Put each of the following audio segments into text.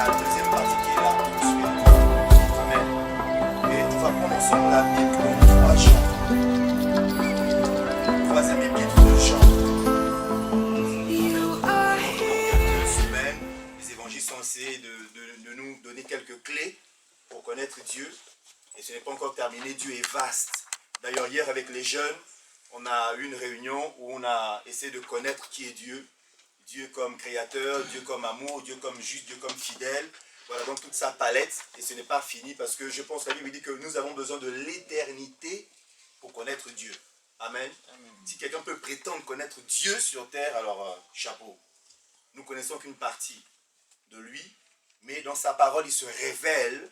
la deuxième partie qui est la prospérité. Amen. Et on va prendre ensemble la Bible dans 3 Jean. Troisième épître de Jean. Quelques semaines, les évangiles ont essayé de nous donner quelques clés pour connaître Dieu. Et ce n'est pas encore terminé, Dieu est vaste. D'ailleurs, hier avec les jeunes, on a eu une réunion où on a essayé de connaître qui est Dieu. Dieu comme créateur, Dieu comme amour, Dieu comme juste, Dieu comme fidèle. Voilà donc toute sa palette. Et ce n'est pas fini parce que je pense que la Bible dit que nous avons besoin de l'éternité pour connaître Dieu. Amen. Amen. Si quelqu'un peut prétendre connaître Dieu sur terre, alors chapeau. Nous connaissons qu'une partie de lui, mais dans sa parole, il se révèle.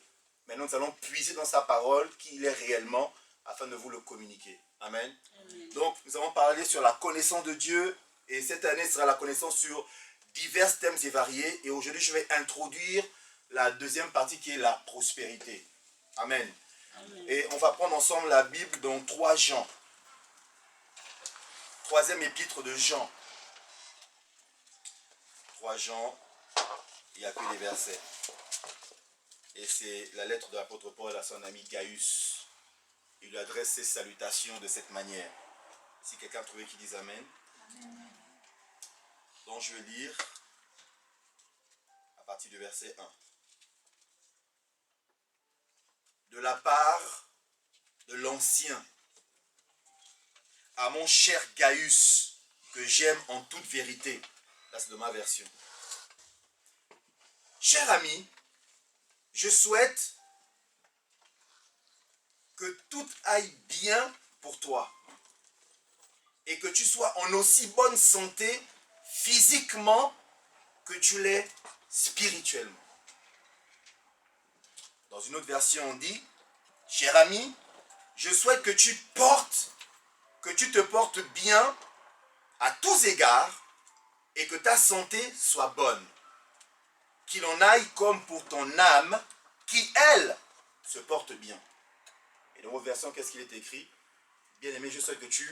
Maintenant, nous allons puiser dans sa parole qui il est réellement afin de vous le communiquer. Amen. Amen. Donc, nous allons parler sur la connaissance de Dieu. Et cette année sera la connaissance sur divers thèmes et variés. Et aujourd'hui, je vais introduire la deuxième partie qui est la prospérité. Amen. Amen. Et on va prendre ensemble la Bible dans 3 Jean. Troisième épître de Jean. 3 Jean, il n'y a que les versets. Et c'est la lettre de l'apôtre Paul à son ami Gaius. Il lui adresse ses salutations de cette manière. Si quelqu'un trouvait qui dise Amen. Amen. Donc je vais lire à partir du verset 1. De la part de l'ancien, à mon cher Gaius, que j'aime en toute vérité. Là c'est de ma version. Cher ami, je souhaite que tout aille bien pour toi et que tu sois en aussi bonne santé physiquement que tu l'es spirituellement. Dans une autre version, on dit, cher ami, je souhaite que tu te portes bien à tous égards et que ta santé soit bonne. Qu'il en aille comme pour ton âme, qui, elle, se porte bien. Et dans votre version, qu'est-ce qu'il est écrit? Bien-aimé, je souhaite que tu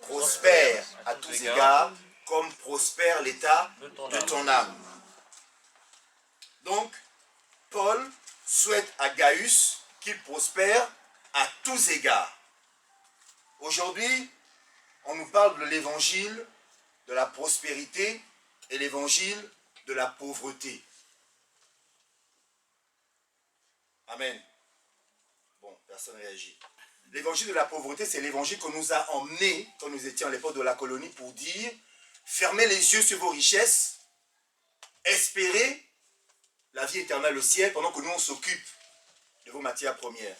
prospères à tous égards, comme prospère l'état de ton âme. Donc, Paul souhaite à Gaius qu'il prospère à tous égards. Aujourd'hui, on nous parle de l'évangile de la prospérité et l'évangile de la pauvreté. Amen. Bon, personne ne réagit. L'évangile de la pauvreté, c'est l'évangile qu'on nous a emmené, quand nous étions à l'époque de la colonie, pour dire, fermez les yeux sur vos richesses, espérez la vie éternelle au ciel, pendant que nous on s'occupe de vos matières premières.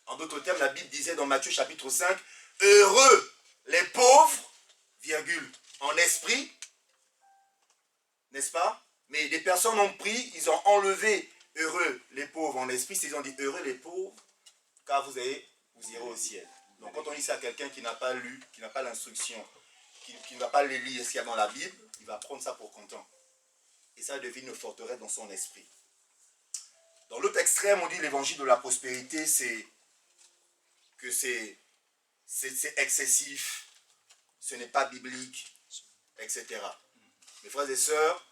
En d'autres termes, la Bible disait dans Matthieu chapitre 5, heureux les pauvres, virgule, en esprit, n'est-ce pas? Mais des personnes ont pris, ils ont enlevé heureux les pauvres en esprit, ils ont dit heureux les pauvres, car vous irez au ciel. Donc quand on dit ça à quelqu'un qui n'a pas lu, qui n'a pas l'instruction, qui ne va pas les lire ce qu'il y a dans la Bible, il va prendre ça pour content. Et ça devient une forteresse dans son esprit. Dans l'autre extrême, on dit l'évangile de la prospérité, c'est excessif, ce n'est pas biblique, etc. Mes frères et sœurs,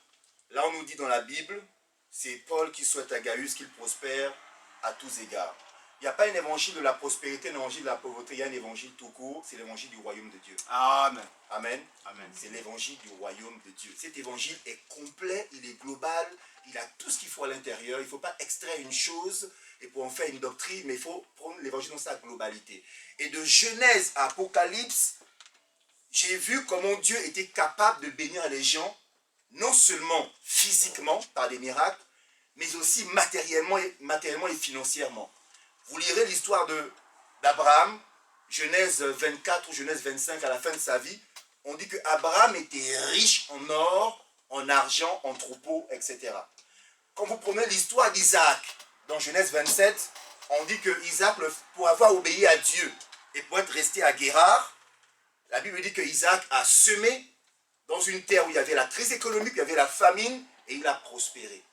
là on nous dit dans la Bible, c'est Paul qui souhaite à Gaius qu'il prospère à tous égards. Il n'y a pas un évangile de la prospérité, un évangile de la pauvreté, il y a un évangile tout court, c'est l'évangile du royaume de Dieu. Amen. Amen. Amen. C'est l'évangile du royaume de Dieu. Cet évangile est complet, il est global, il a tout ce qu'il faut à l'intérieur. Il ne faut pas extraire une chose et pour en faire une doctrine, mais il faut prendre l'évangile dans sa globalité. Et de Genèse à Apocalypse, j'ai vu comment Dieu était capable de bénir les gens, non seulement physiquement par des miracles, mais aussi matériellement et financièrement. Vous lirez l'histoire d'Abraham, Genèse 24 ou Genèse 25 à la fin de sa vie. On dit qu'Abraham était riche en or, en argent, en troupeaux, etc. Quand vous prenez l'histoire d'Isaac, dans Genèse 27, on dit que Isaac, pour avoir obéi à Dieu et pour être resté à Guérar, la Bible dit que Isaac a semé dans une terre où il y avait la crise économique, il y avait la famine, et il a prospéré.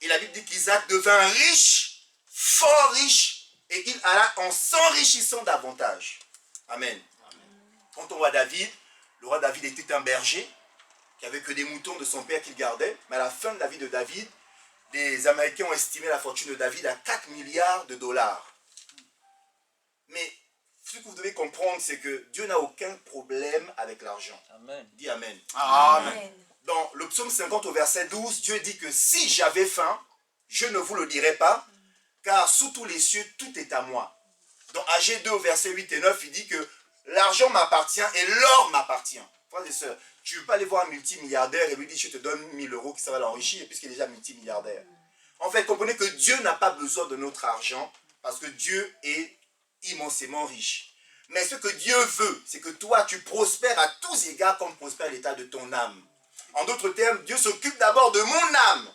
Et la Bible dit qu'Isaac devint riche, fort riche, et il alla en s'enrichissant davantage. Amen. Amen. Quand on voit David, le roi David était un berger, qui n'avait que des moutons de son père qu'il gardait, mais à la fin de la vie de David, les Américains ont estimé la fortune de David à 4 milliards de dollars. Mais ce que vous devez comprendre, c'est que Dieu n'a aucun problème avec l'argent. Amen. Dis Amen. Amen. Dans le psaume 50 au verset 12, Dieu dit que si j'avais faim, je ne vous le dirais pas, car sous tous les cieux, tout est à moi. Dans AG 2 au verset 8 et 9, il dit que l'argent m'appartient et l'or m'appartient. Frères et sœurs, tu ne veux pas aller voir un multimilliardaire et lui dire je te donne 1000 euros que ça va l'enrichir puisqu'il est déjà multimilliardaire. En fait, comprenez que Dieu n'a pas besoin de notre argent parce que Dieu est immensément riche. Mais ce que Dieu veut, c'est que toi, tu prospères à tous égards comme prospère l'état de ton âme. En d'autres termes, Dieu s'occupe d'abord de mon âme.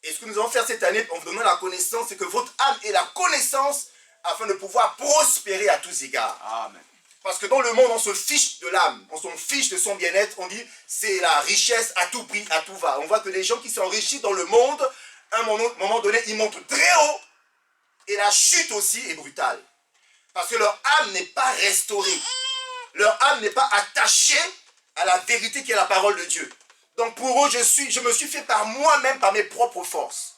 Et ce que nous allons faire cette année en vous donnant la connaissance, c'est que votre âme ait la connaissance afin de pouvoir prospérer à tous égards. Amen. Parce que dans le monde, on se fiche de l'âme, on s'en fiche de son bien-être, on dit c'est la richesse à tout prix, à tout va. On voit que les gens qui s'enrichissent dans le monde, à un moment donné, ils montent très haut et la chute aussi est brutale. Parce que leur âme n'est pas restaurée. Leur âme n'est pas attachée à la vérité qui est la parole de Dieu. Donc pour eux, je me suis fait par moi-même, par mes propres forces.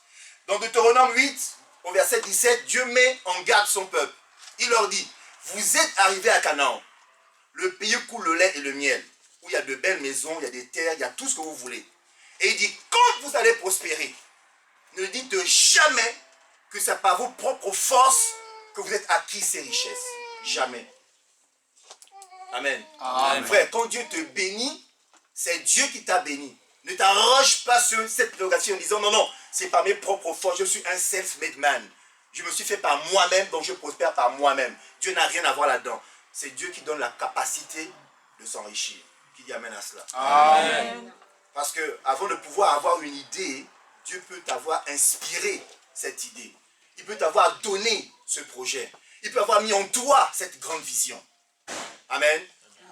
Dans Deutéronome 8, au verset 17, Dieu met en garde son peuple. Il leur dit, vous êtes arrivés à Canaan, le pays où coule le lait et le miel, où il y a de belles maisons, il y a des terres, il y a tout ce que vous voulez. Et il dit, quand vous allez prospérer, ne dites jamais que c'est par vos propres forces que vous êtes acquis ces richesses. Jamais. Amen. Amen. Frère, quand Dieu te bénit, c'est Dieu qui t'a béni. Ne t'arroge pas sur cette prérogative en disant, non, non, c'est par mes propres forces, je suis un self-made man. Je me suis fait par moi-même, donc je prospère par moi-même. Dieu n'a rien à voir là-dedans. C'est Dieu qui donne la capacité de s'enrichir. Qui dit amen à cela. Amen. Parce que avant de pouvoir avoir une idée, Dieu peut t'avoir inspiré cette idée. Il peut t'avoir donné ce projet. Il peut avoir mis en toi cette grande vision. Amen.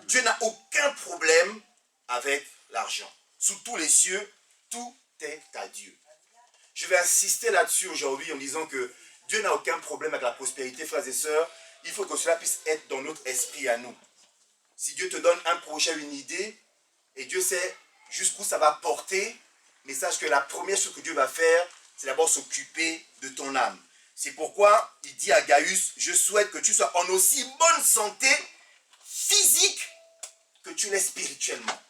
Dieu n'a aucun problème avec l'argent. Sous tous les cieux, tout est à Dieu. Je vais insister là-dessus aujourd'hui en disant que Dieu n'a aucun problème avec la prospérité, frères et sœurs. Il faut que cela puisse être dans notre esprit à nous. Si Dieu te donne un projet, une idée, et Dieu sait jusqu'où ça va porter, mais sache que la première chose que Dieu va faire, c'est d'abord s'occuper de ton âme. C'est pourquoi il dit à Gaius, je souhaite que tu sois en aussi bonne santé physique que tu l'es spirituellement.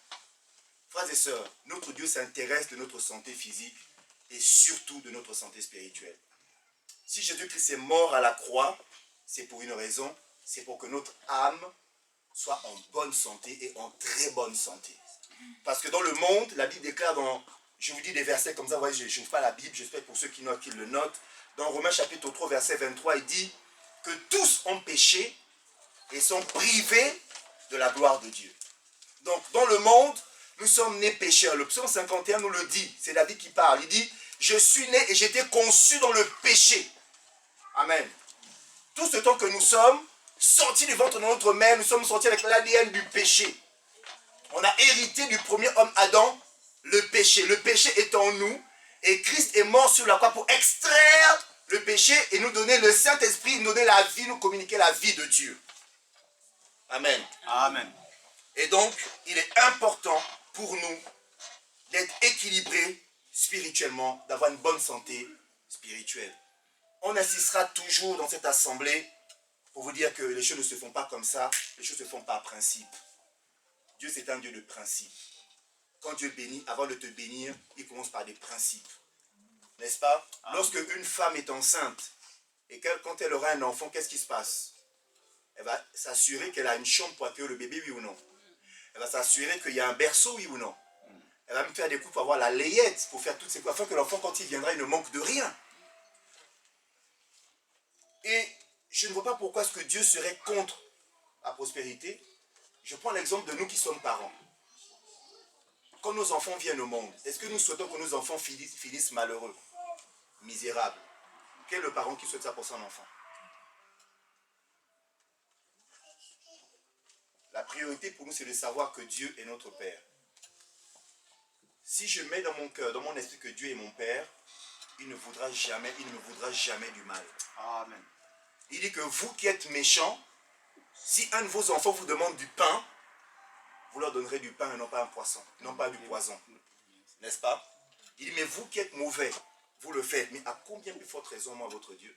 Frères et sœurs, notre Dieu s'intéresse de notre santé physique et surtout de notre santé spirituelle. Si Jésus-Christ est mort à la croix, c'est pour une raison, c'est pour que notre âme soit en bonne santé et en très bonne santé. Parce que dans le monde, la Bible déclare dans, je vous dis des versets comme ça, voyez, je n'ouvre pas la Bible, j'espère pour ceux qui notent qu'ils le notent. Dans Romains chapitre 3, verset 23, il dit que tous ont péché et sont privés de la gloire de Dieu. Donc dans le monde, nous sommes nés pécheurs. Le psaume 51 nous le dit, c'est David qui parle. Il dit, je suis né et j'ai été conçu dans le péché. Amen. Tout ce temps que nous sommes sortis du ventre de notre mère, nous sommes sortis avec l'ADN du péché. On a hérité du premier homme Adam, le péché. Le péché est en nous et Christ est mort sur la croix pour extraire le péché et nous donner le Saint-Esprit, nous donner la vie, nous communiquer la vie de Dieu. Amen. Amen. Et donc, il est important pour nous d'être équilibrés spirituellement, d'avoir une bonne santé spirituelle. On insistera toujours dans cette assemblée pour vous dire que les choses ne se font pas comme ça, les choses ne se font pas à principe. Dieu, c'est un Dieu de principe. Quand Dieu bénit, avant de te bénir, il commence par des principes. N'est-ce pas? Lorsque une femme est enceinte et quand elle aura un enfant, qu'est-ce qui se passe? Elle va s'assurer qu'elle a une chambre pour accueillir le bébé, oui ou non? Elle va s'assurer qu'il y a un berceau, oui ou non? Elle va me faire des coups pour avoir la layette, pour faire toutes ces coups, afin que l'enfant, quand il viendra, il ne manque de rien. Et je ne vois pas pourquoi est-ce que Dieu serait contre la prospérité. Je prends l'exemple de nous qui sommes parents. Quand nos enfants viennent au monde, est-ce que nous souhaitons que nos enfants finissent malheureux, misérables? Quel est le parent qui souhaite ça pour son enfant? La priorité pour nous, c'est de savoir que Dieu est notre Père. Si je mets dans mon cœur, dans mon esprit que Dieu est mon Père, il ne me voudra jamais du mal. Amen. Il dit que vous qui êtes méchants, si un de vos enfants vous demande du pain, vous leur donnerez du pain et non pas un poisson, non pas du poison. N'est-ce pas? Il dit, mais vous qui êtes mauvais, vous le faites. Mais à combien plus forte raison, moi, votre Dieu?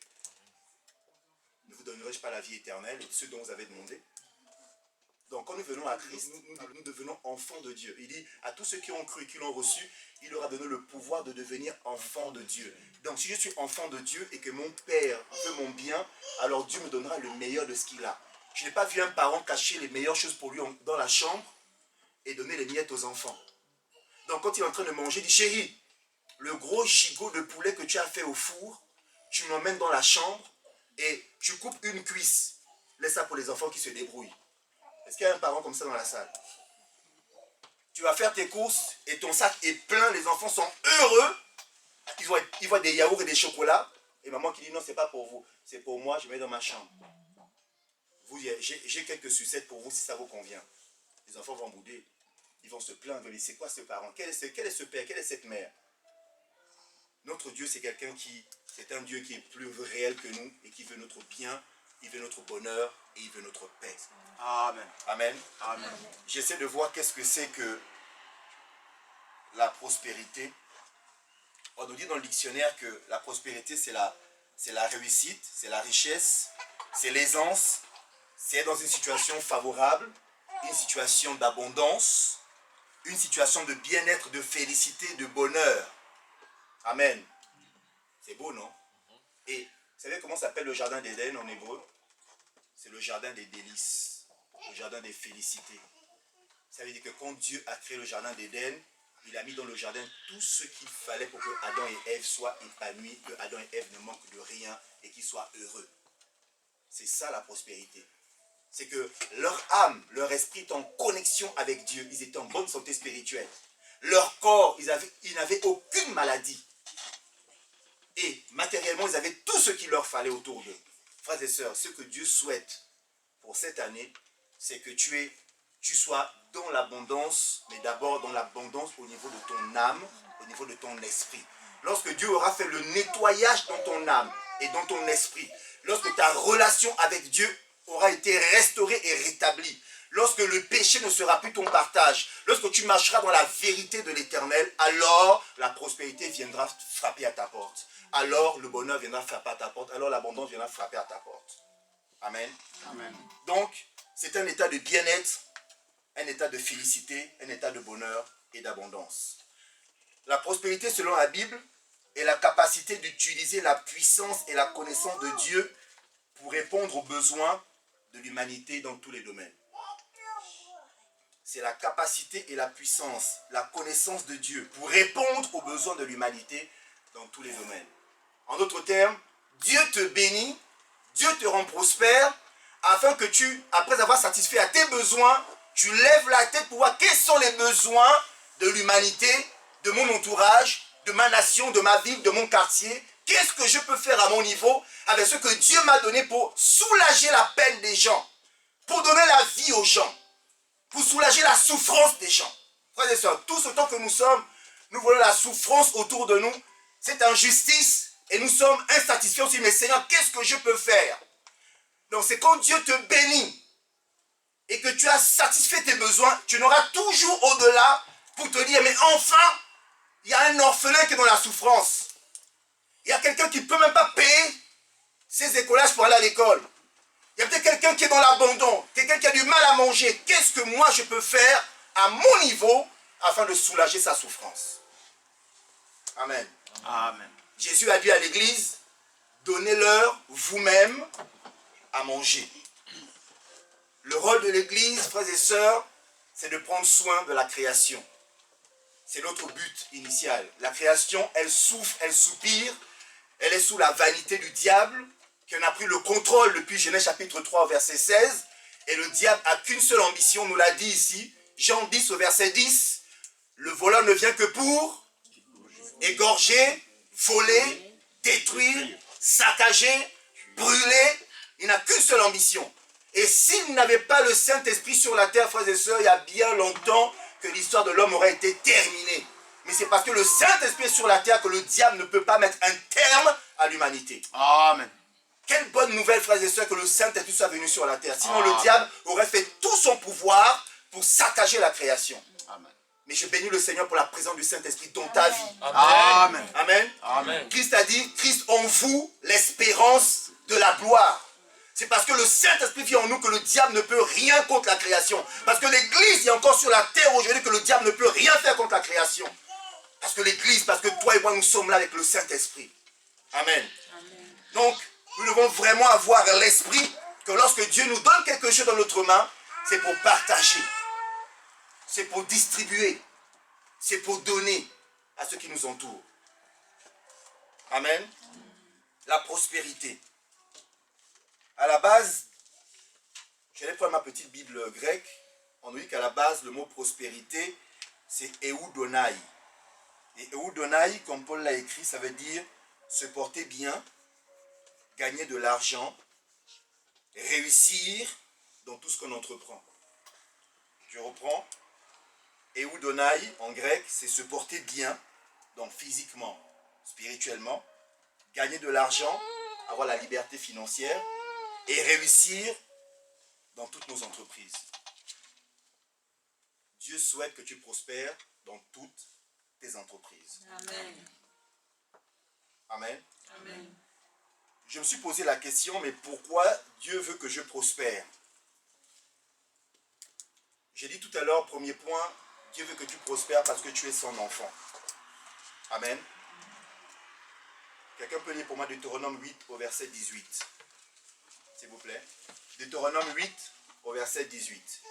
Ne vous donnerai-je pas la vie éternelle et ce dont vous avez demandé? Donc quand nous venons à Christ, nous devenons enfants de Dieu. Il dit à tous ceux qui ont cru et qui l'ont reçu, il leur a donné le pouvoir de devenir enfants de Dieu. Donc si je suis enfant de Dieu et que mon Père veut mon bien, alors Dieu me donnera le meilleur de ce qu'il a. Je n'ai pas vu un parent cacher les meilleures choses pour lui dans la chambre et donner les miettes aux enfants. Donc quand il est en train de manger, il dit chérie, le gros gigot de poulet que tu as fait au four, tu m'emmènes dans la chambre et tu coupes une cuisse. Laisse ça pour les enfants qui se débrouillent. Est-ce qu'il y a un parent comme ça dans la salle? Tu vas faire tes courses et ton sac est plein, les enfants sont heureux. Ils voient des yaourts et des chocolats. Et maman qui dit non, c'est pas pour vous, c'est pour moi, je mets dans ma chambre. J'ai quelques sucettes pour vous si ça vous convient. Les enfants vont bouder. Ils vont se plaindre, ils vont dire c'est quoi ce parent? Quel est ce père? Quelle est cette mère? Notre Dieu, c'est un Dieu qui est plus réel que nous et qui veut notre bien, il veut notre bonheur et il veut notre paix. Amen. Amen. Amen. J'essaie de voir qu'est-ce que c'est que la prospérité. On nous dit dans le dictionnaire que la prospérité, c'est la réussite, c'est la richesse, c'est l'aisance, c'est être dans une situation favorable, une situation d'abondance, une situation de bien-être, de félicité, de bonheur. Amen. C'est beau, non? Et vous savez comment s'appelle le jardin d'Éden en hébreu? C'est le jardin des délices, le jardin des félicités. Ça veut dire que quand Dieu a créé le jardin d'Éden, il a mis dans le jardin tout ce qu'il fallait pour que Adam et Ève soient épanouis, que Adam et Ève ne manquent de rien et qu'ils soient heureux. C'est ça la prospérité. C'est que leur âme, leur esprit est en connexion avec Dieu. Ils étaient en bonne santé spirituelle. Leur corps, ils n'avaient aucune maladie. Et matériellement, ils avaient tout ce qu'il leur fallait autour d'eux. Frères et sœurs, ce que Dieu souhaite pour cette année, c'est que tu sois dans l'abondance, mais d'abord dans l'abondance au niveau de ton âme, au niveau de ton esprit. Lorsque Dieu aura fait le nettoyage dans ton âme et dans ton esprit, lorsque ta relation avec Dieu aura été restaurée et rétablie, lorsque le péché ne sera plus ton partage, lorsque tu marcheras dans la vérité de l'Éternel, alors la prospérité viendra frapper à ta porte. Alors le bonheur viendra frapper à ta porte. Alors l'abondance viendra frapper à ta porte. Amen. Amen. Donc, c'est un état de bien-être, un état de félicité, un état de bonheur et d'abondance. La prospérité, selon la Bible, est la capacité d'utiliser la puissance et la connaissance de Dieu pour répondre aux besoins de l'humanité dans tous les domaines. C'est la capacité et la puissance, la connaissance de Dieu pour répondre aux besoins de l'humanité dans tous les domaines. En d'autres termes, Dieu te bénit, Dieu te rend prospère, afin que après avoir satisfait à tes besoins, tu lèves la tête pour voir quels sont les besoins de l'humanité, de mon entourage, de ma nation, de ma ville, de mon quartier. Qu'est-ce que je peux faire à mon niveau avec ce que Dieu m'a donné pour soulager la peine des gens, pour donner la vie aux gens, pour soulager la souffrance des gens. Frères et sœurs, tout ce temps que nous sommes, nous voyons la souffrance autour de nous, cette injustice, et nous sommes insatisfaits aussi. Mais Seigneur, qu'est-ce que je peux faire? Donc c'est quand Dieu te bénit et que tu as satisfait tes besoins, tu n'auras toujours au-delà pour te dire, mais enfin, il y a un orphelin qui est dans la souffrance. Il y a quelqu'un qui ne peut même pas payer ses écolages pour aller à l'école. Il y a peut-être quelqu'un qui est dans l'abandon, quelqu'un qui a du mal à manger. Qu'est-ce que moi je peux faire à mon niveau afin de soulager sa souffrance? Amen. Amen. Jésus a dit à l'église, donnez-leur vous-même à manger. Le rôle de l'église, frères et sœurs, c'est de prendre soin de la création. C'est notre but initial. La création, elle souffre, elle soupire, elle est sous la vanité du diable, qui en a pris le contrôle depuis Genèse chapitre 3 au verset 16. Et le diable n'a qu'une seule ambition, on nous l'a dit ici, Jean 10 au verset 10. Le voleur ne vient que pour égorger, voler, détruire, saccager, brûler. Il n'a qu'une seule ambition. Et s'il n'avait pas le Saint-Esprit sur la terre, frères et sœurs, il y a bien longtemps que l'histoire de l'homme aurait été terminée. Mais c'est parce que le Saint-Esprit est sur la terre que le diable ne peut pas mettre un terme à l'humanité. Amen. Quelle bonne nouvelle, frères et sœurs, que le Saint-Esprit soit venu sur la terre. Sinon, le diable aurait fait tout son pouvoir pour saccager la création. Amen. Mais je bénis le Seigneur pour la présence du Saint-Esprit dans ta vie. Amen. Amen. Amen. Christ a dit, Christ en vous, l'espérance de la gloire. C'est parce que le Saint-Esprit vit en nous que le diable ne peut rien contre la création. Parce que l'Église est encore sur la terre aujourd'hui que le diable ne peut rien faire contre la création. Parce que l'Église, parce que toi et moi, nous sommes là avec le Saint-Esprit. Amen. Amen. Donc, nous devons vraiment avoir l'esprit que lorsque Dieu nous donne quelque chose dans notre main, c'est pour partager. C'est pour distribuer. C'est pour donner à ceux qui nous entourent. Amen. La prospérité. À la base, j'allais prendre ma petite Bible grecque. On nous dit qu'à la base, le mot prospérité, c'est eudonai. Et eudonai, comme Paul l'a écrit, ça veut dire se porter bien, gagner de l'argent, réussir dans tout ce qu'on entreprend. Je reprends. Eudonai, en grec, c'est se porter bien, donc physiquement, spirituellement, gagner de l'argent, avoir la liberté financière et réussir dans toutes nos entreprises. Dieu souhaite que tu prospères dans toutes tes entreprises. Amen. Amen. Amen. Je me suis posé la question, mais pourquoi Dieu veut que je prospère? J'ai dit tout à l'heure, premier point, Dieu veut que tu prospères parce que tu es son enfant. Amen. Quelqu'un peut lire pour moi Deutéronome 8 au verset 18. S'il vous plaît. Deutéronome 8 au verset 18.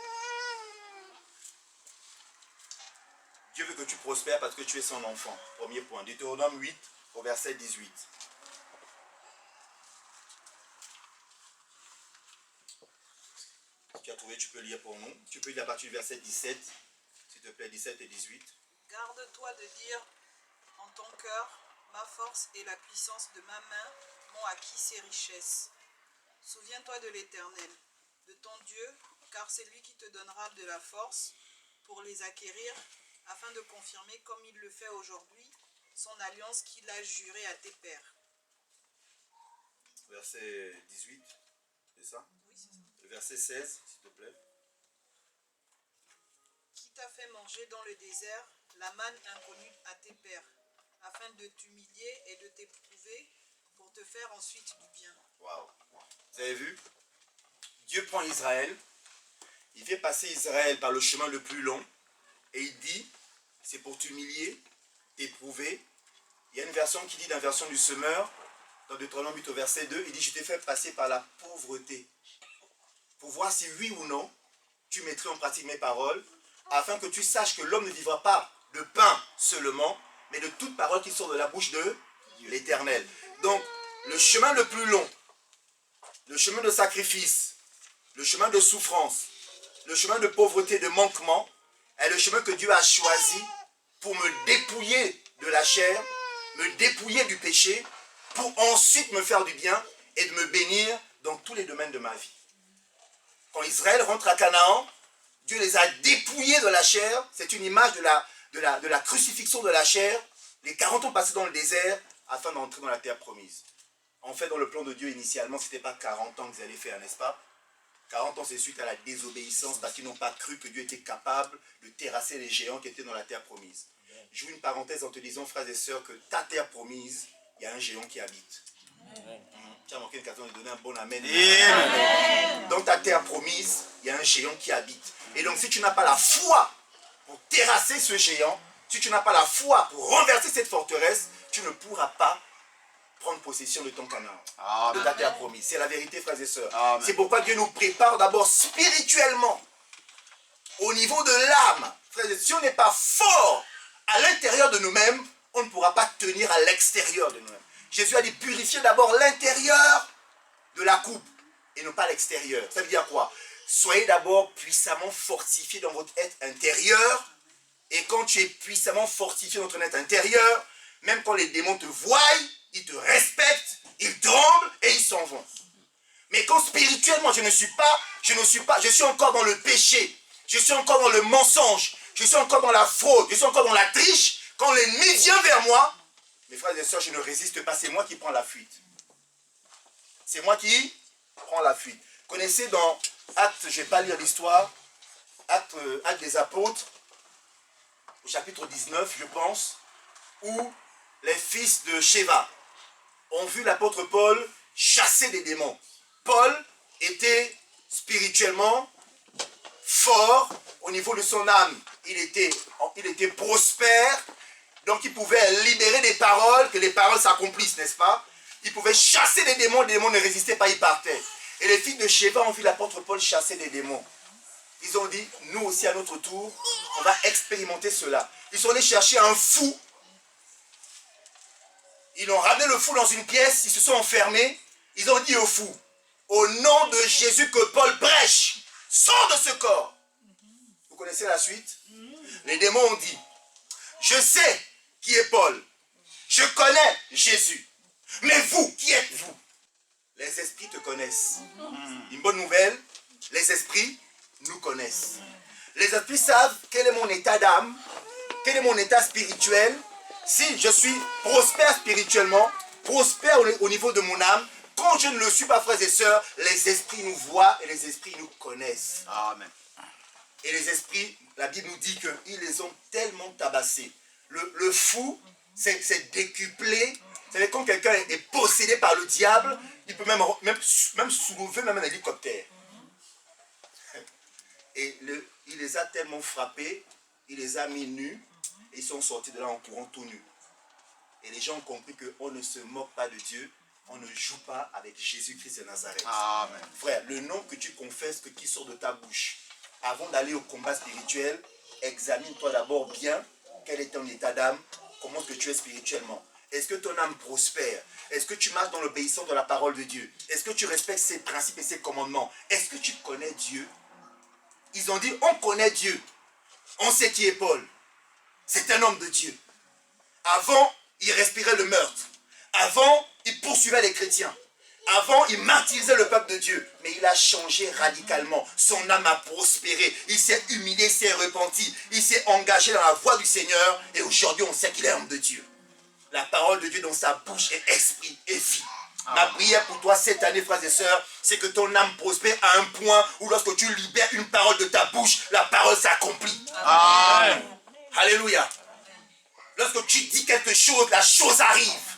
Dieu veut que tu prospères parce que tu es son enfant. Premier point. Deutéronome 8 au verset 18. Si tu as trouvé, tu peux lire pour nous. Tu peux lire à partir du verset 17. S'il te plaît, 17 et 18. Garde-toi de dire en ton cœur, ma force et la puissance de ma main m'ont acquis ces richesses. Souviens-toi de l'Éternel, de ton Dieu, car c'est lui qui te donnera de la force pour les acquérir, afin de confirmer, comme il le fait aujourd'hui, son alliance qu'il a jurée à tes pères. Verset 18, c'est ça? Oui, c'est ça. Le verset 16, s'il te plaît. Qui t'a fait manger dans le désert la manne inconnue à tes pères, afin de t'humilier et de t'éprouver pour te faire ensuite du bien. Waouh. Vous avez vu? Dieu prend Israël, il fait passer Israël par le chemin le plus long, et il dit, c'est pour t'humilier, t'éprouver. Il y a une version qui dit, dans la version du semeur, dans Deutéronome 8 au verset 2, il dit, je t'ai fait passer par la pauvreté, pour voir si oui ou non, tu mettrais en pratique mes paroles, afin que tu saches que l'homme ne vivra pas de pain seulement, mais de toute parole qui sort de la bouche de l'Éternel. Donc, le chemin le plus long, le chemin de sacrifice, le chemin de souffrance, le chemin de pauvreté, de manquement, est le chemin que Dieu a choisi pour me dépouiller de la chair, me dépouiller du péché, pour ensuite me faire du bien et de me bénir dans tous les domaines de ma vie. Quand Israël rentre à Canaan, Dieu les a dépouillés de la chair. C'est une image de la crucifixion de la chair. Les 40 ans passés dans le désert afin d'entrer dans la terre promise. En fait, dans le plan de Dieu, initialement, ce n'était pas 40 ans qu'ils allaient faire, n'est-ce pas? 40 ans, c'est suite à la désobéissance parce qu'ils n'ont pas cru que Dieu était capable de terrasser les géants qui étaient dans la terre promise. J'ouvre une parenthèse en te disant, frères et sœurs, que ta terre promise, il y a un géant qui habite. Tu as manqué une occasion de donner un bon amen. Amen. Dans ta terre promise, il y a un géant qui habite. Et donc, si tu n'as pas la foi pour terrasser ce géant, si tu n'as pas la foi pour renverser cette forteresse, tu ne pourras pas prendre possession de ton Canaan, de ta terre promise. C'est la vérité, frères et sœurs. C'est pourquoi Dieu nous prépare d'abord spirituellement, au niveau de l'âme. Frères et sœurs, si on n'est pas fort à l'intérieur de nous-mêmes, on ne pourra pas tenir à l'extérieur de nous-mêmes. Jésus a dit, purifiez d'abord l'intérieur de la coupe et non pas l'extérieur. Ça veut dire quoi? Soyez d'abord puissamment fortifiés dans votre être intérieur. Et quand tu es puissamment fortifié dans ton être intérieur, même quand les démons te voient, ils te respectent, ils tremblent et ils s'en vont. Mais quand spirituellement je suis encore dans le péché, je suis encore dans le mensonge, je suis encore dans la fraude, je suis encore dans la triche, quand l'ennemi vient vers moi, mes frères et sœurs, je ne résiste pas, c'est moi qui prends la fuite. C'est moi qui prends la fuite. Connaissez dans Actes, je ne vais pas lire l'histoire, Actes des Apôtres, au chapitre 19, je pense, où les fils de Sheva ont vu l'apôtre Paul chasser des démons. Paul était spirituellement fort au niveau de son âme. Il était prospère, donc il pouvait libérer des paroles, que les paroles s'accomplissent, n'est-ce pas? Il pouvait chasser les démons ne résistaient pas, ils partaient. Et les fils de Sheva ont vu l'apôtre Paul chasser des démons. Ils ont dit, nous aussi à notre tour, on va expérimenter cela. Ils sont allés chercher un fou. Ils ont ramené le fou dans une pièce, ils se sont enfermés. Ils ont dit au fou, au nom de Jésus que Paul prêche, sors de ce corps. Vous connaissez la suite? Les démons ont dit, je sais qui est Paul. Je connais Jésus. Mais vous, qui êtes-vous? Les esprits te connaissent. Une bonne nouvelle, les esprits nous connaissent. Les esprits savent quel est mon état d'âme, quel est mon état spirituel. Si je suis prospère spirituellement, prospère au niveau de mon âme, quand je ne le suis pas, frères et sœurs, les esprits nous voient et les esprits nous connaissent. Amen. Et les esprits, la Bible nous dit qu'ils les ont tellement tabassés. Le fou, c'est décuplé. C'est quand quelqu'un est possédé par le diable, il peut même soulever même un hélicoptère. Et il les a tellement frappés, il les a mis nus, et ils sont sortis de là en courant tout nus. Et les gens ont compris qu'on ne se moque pas de Dieu, on ne joue pas avec Jésus-Christ de Nazareth. Amen. Frère, le nom que tu confesses, qui sort de ta bouche, avant d'aller au combat spirituel, examine-toi d'abord bien quel est ton état d'âme, comment est-ce que tu es spirituellement. Est-ce que ton âme prospère? Est-ce que tu marches dans l'obéissance de la parole de Dieu? Est-ce que tu respectes ses principes et ses commandements? Est-ce que tu connais Dieu? Ils ont dit, on connaît Dieu. On sait qui est Paul. C'est un homme de Dieu. Avant, il respirait le meurtre. Avant, il poursuivait les chrétiens. Avant, il martyrisait le peuple de Dieu. Mais il a changé radicalement. Son âme a prospéré. Il s'est humilié, il s'est repenti. Il s'est engagé dans la voie du Seigneur. Et aujourd'hui, on sait qu'il est homme de Dieu. La parole de Dieu dans sa bouche est esprit et vie. Ma prière pour toi cette année, frères et sœurs, c'est que ton âme prospère à un point où lorsque tu libères une parole de ta bouche, la parole s'accomplit. Amen. Alléluia. Lorsque tu dis quelque chose, la chose arrive.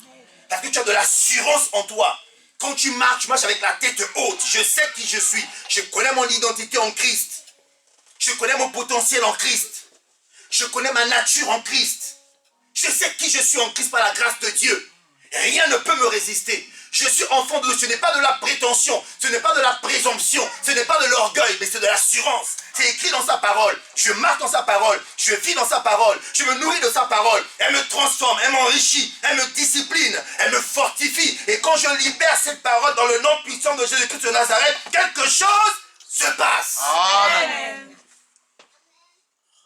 Parce que tu as de l'assurance en toi. Quand tu marches avec la tête haute. Je sais qui je suis. Je connais mon identité en Christ. Je connais mon potentiel en Christ. Je connais ma nature en Christ. Je sais qui je suis en Christ par la grâce de Dieu. Rien ne peut me résister. Je suis enfant de Dieu. Ce n'est pas de la prétention. Ce n'est pas de la présomption. Ce n'est pas de l'orgueil, mais c'est de l'assurance. C'est écrit dans sa parole. Je marche dans sa parole. Je vis dans sa parole. Je me nourris de sa parole. Elle me transforme. Elle m'enrichit. Elle me discipline. Elle me fortifie. Et quand je libère cette parole dans le nom puissant de Jésus-Christ de Nazareth, quelque chose se passe. Amen.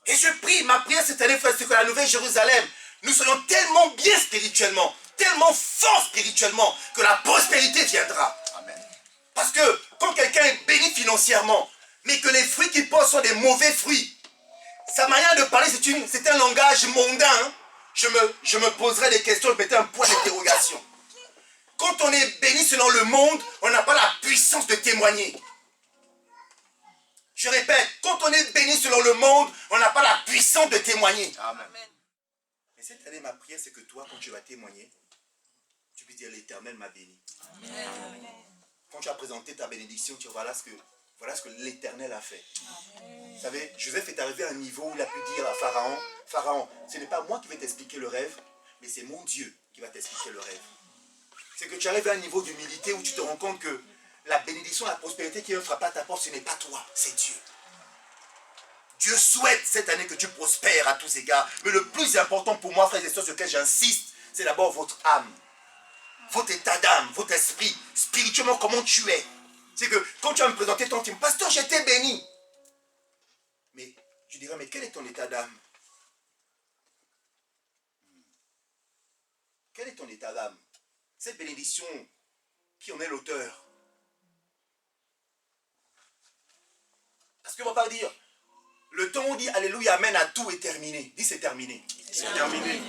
Et je prie, ma prière cette année, frère, c'est que la Nouvelle Jérusalem, nous soyons tellement bien spirituellement, tellement forts spirituellement, que la prospérité viendra. Amen. Parce que quand quelqu'un est béni financièrement, mais que les fruits qu'il porte sont des mauvais fruits, sa manière de parler, c'est un langage mondain. Hein. Je me poserai des questions, je mettrai un point d'interrogation. Quand on est béni selon le monde, on n'a pas la puissance de témoigner. Je répète, quand on est béni selon le monde, on n'a pas la puissance de témoigner. Amen. Mais cette année, ma prière, c'est que toi, quand tu vas témoigner, tu puisses dire l'Éternel m'a béni. Amen. Quand tu as présenté ta bénédiction, tu vois, voilà ce que l'Éternel a fait. Vous savez, Joseph est arrivé à un niveau où il a pu dire à Pharaon, Pharaon, ce n'est pas moi qui vais t'expliquer le rêve, mais c'est mon Dieu qui va t'expliquer le rêve. C'est que tu arrives à un niveau d'humilité où tu te rends compte que la bénédiction, la prospérité qui vient frapper à ta porte, ce n'est pas toi, c'est Dieu. Dieu souhaite cette année que tu prospères à tous égards. Mais le plus important pour moi, frères et sœurs, sur lequel j'insiste, c'est d'abord votre âme. Votre état d'âme, votre esprit, spirituellement, comment tu es. C'est que quand tu vas me présenter ton team, pasteur, j'étais béni. Mais je dirais, mais quel est ton état d'âme? Quel est ton état d'âme? Cette bénédiction, qui en est l'auteur? Parce qu'on ne va pas dire, le temps où on dit Alléluia, Amen, à tout est terminé. Dis c'est terminé. C'est terminé.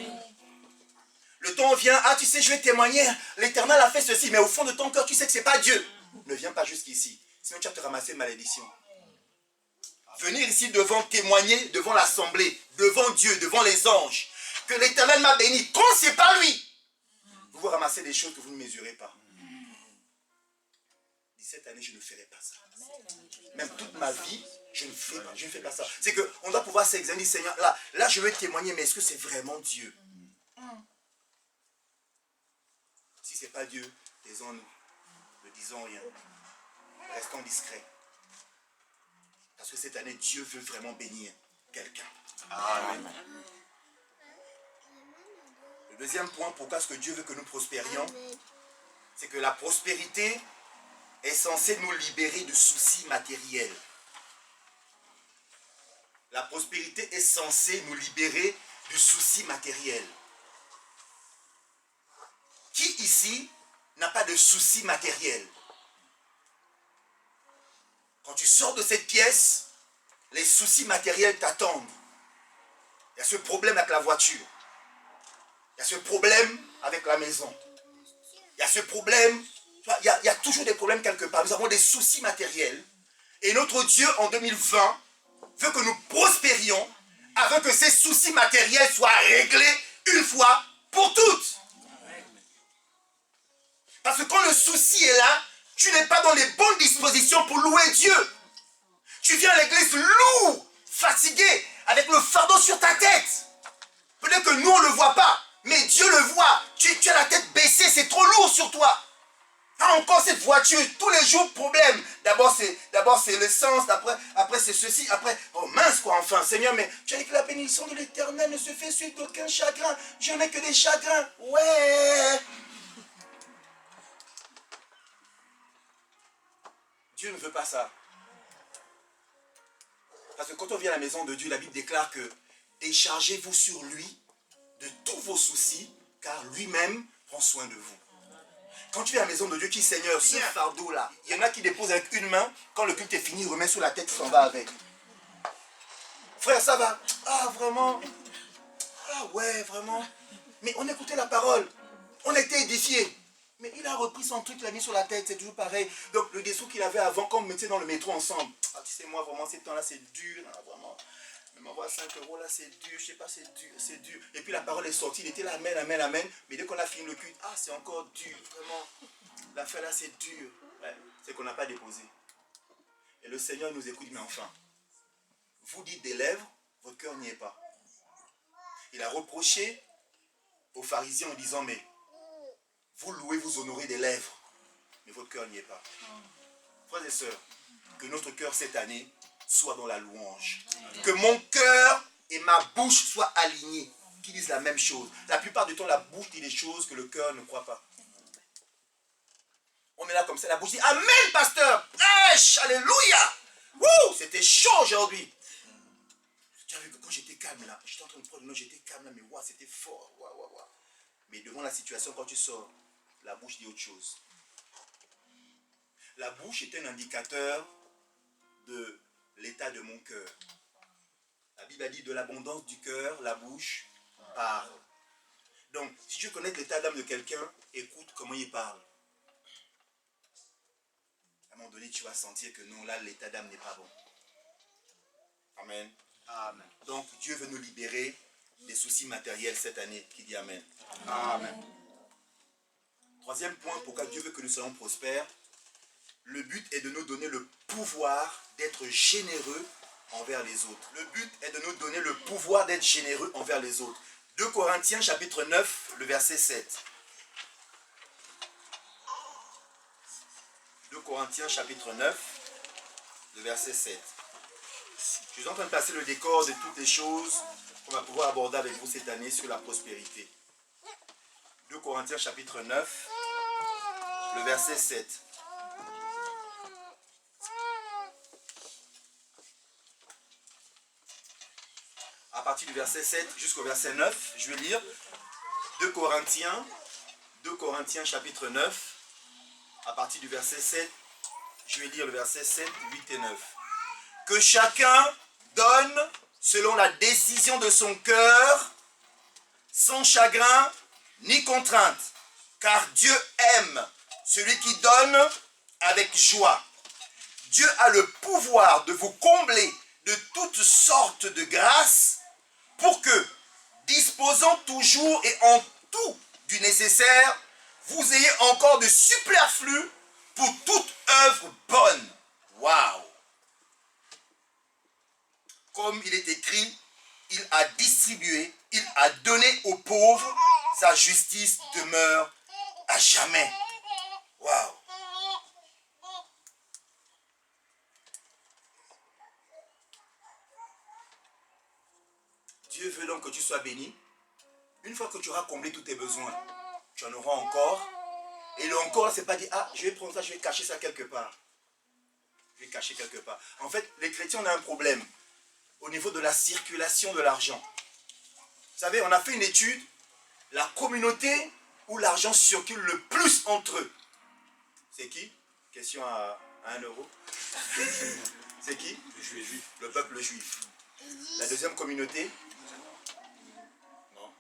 Le temps vient, ah tu sais, je vais témoigner, l'Éternel a fait ceci, mais au fond de ton cœur, tu sais que ce n'est pas Dieu. Ne viens pas jusqu'ici, sinon tu vas te ramasser une malédiction. Venir ici devant témoigner, devant l'assemblée, devant Dieu, devant les anges. que l'Éternel m'a béni. Quand c'est pas lui, vous vous ramassez des choses que vous ne mesurez pas. Cette année, je ne ferai pas ça. Même toute ma vie, je ne fais pas ça. C'est qu'on doit pouvoir s'examiner, Seigneur. Là, je veux témoigner, mais est-ce que c'est vraiment Dieu? Si ce n'est pas Dieu, taisons-nous. Ne disons rien. Restons discrets. Parce que cette année, Dieu veut vraiment bénir quelqu'un. Amen. Le deuxième point, pourquoi est-ce que Dieu veut que nous prospérions? C'est que la prospérité est censée nous libérer de soucis matériels. La prospérité est censée nous libérer du souci matériel. Qui ici n'a pas de soucis matériels? Quand tu sors de cette pièce, les soucis matériels t'attendent. Il y a ce problème avec la voiture. Il y a ce problème avec la maison. Il y a ce problème. Il y a toujours des problèmes quelque part. Nous avons des soucis matériels. Et notre Dieu, en 2020, veut que nous prospérions afin que ces soucis matériels soient réglés une fois pour toutes. Parce que quand le souci est là, tu n'es pas dans les bonnes dispositions pour louer Dieu. Tu viens à l'église lourd, fatigué, avec le fardeau sur ta tête. Peut-être que nous, on ne le voit pas, mais Dieu le voit. Tu as la tête baissée, c'est trop lourd sur toi. Ah, encore cette voiture, tous les jours, problème. D'abord c'est l'essence, après c'est ceci, après, oh mince quoi, enfin, Seigneur, mais tu as dit que la bénédiction de l'Éternel ne se fait suite d'aucun chagrin. Je n'ai que des chagrins. Ouais. Dieu ne veut pas ça. Parce que quand on vient à la maison de Dieu, la Bible déclare que déchargez-vous sur lui de tous vos soucis, car lui-même prend soin de vous. Quand tu es à la maison de Dieu, qui Seigneur, ce fardeau-là, il y en a qui déposent avec une main, quand le culte est fini, il remet sur la tête, il s'en va avec. Frère, ça va? Ah, vraiment? Ah ouais, vraiment? Mais on écoutait la parole, on était édifiés. Mais il a repris son truc, il l'a mis sur la tête, c'est toujours pareil. Donc le dessous qu'il avait avant, quand on mettait dans le métro ensemble, ah, tu sais, moi, vraiment, ces temps-là, c'est dur, hein, vraiment. Mais m'envoie 5 € là, c'est dur, je sais pas, c'est dur, c'est dur. Et puis la parole est sortie, il était là, amen, amen, amen. Mais dès qu'on a fini le culte, ah, c'est encore dur, vraiment. L'affaire là, c'est dur. Ouais, c'est qu'on n'a pas déposé. Et le Seigneur nous écoute, mais enfin, vous dites des lèvres, votre cœur n'y est pas. Il a reproché aux pharisiens en disant, mais vous louez, vous honorez des lèvres, mais votre cœur n'y est pas. Frères et sœurs, que notre cœur cette année soit dans la louange. Que mon cœur et ma bouche soient alignés, qui disent la même chose. La plupart du temps, la bouche dit des choses que le cœur ne croit pas. On est là comme ça, la bouche dit amen, pasteur. Alléluia. C'était chaud aujourd'hui. Tu as vu que quand j'étais calme là, j'étais en train de prendre une note, j'étais calme là, mais waouh, c'était fort. Waouh. Mais devant la situation, quand tu sors, la bouche dit autre chose. La bouche est un indicateur de l'état de mon cœur. La Bible a dit de l'abondance du cœur, la bouche parle. Donc, si tu connais l'état d'âme de quelqu'un, écoute comment il parle. À un moment donné, tu vas sentir que non, là, l'état d'âme n'est pas bon. Amen. Amen. Donc, Dieu veut nous libérer des soucis matériels cette année. Qui dit Amen. Amen. Troisième point, pourquoi Dieu veut que nous soyons prospères. Le but est de nous donner le pouvoir d'être généreux envers les autres. Le but est de nous donner le pouvoir d'être généreux envers les autres. 2 Corinthiens chapitre 9, le verset 7. 2 Corinthiens chapitre 9, le verset 7. Je suis en train de passer le décor de toutes les choses qu'on va pouvoir aborder avec vous cette année sur la prospérité. 2 Corinthiens chapitre 9, le verset 7. À partir du verset 7 jusqu'au verset 9, je vais lire 2 Corinthiens chapitre 9, à partir du verset 7, je vais lire le verset 7, 8 et 9. Que chacun donne selon la décision de son cœur, sans chagrin ni contrainte, car Dieu aime celui qui donne avec joie. Dieu a le pouvoir de vous combler de toutes sortes de grâces pour que, disposant toujours et en tout du nécessaire, vous ayez encore de superflu pour toute œuvre bonne. Waouh! Comme il est écrit, il a distribué, il a donné aux pauvres, sa justice demeure à jamais. Waouh! Dieu veut donc que tu sois béni. Une fois que tu auras comblé tous tes besoins, tu en auras encore. Et le encore, c'est pas dire, ah, je vais prendre ça, je vais cacher ça quelque part. Je vais cacher quelque part. En fait, les chrétiens, on a un problème au niveau de la circulation de l'argent. Vous savez, on a fait une étude, la communauté où l'argent circule le plus entre eux. C'est qui? Question à 1 euro. C'est qui? Le peuple juif. La deuxième communauté? Non.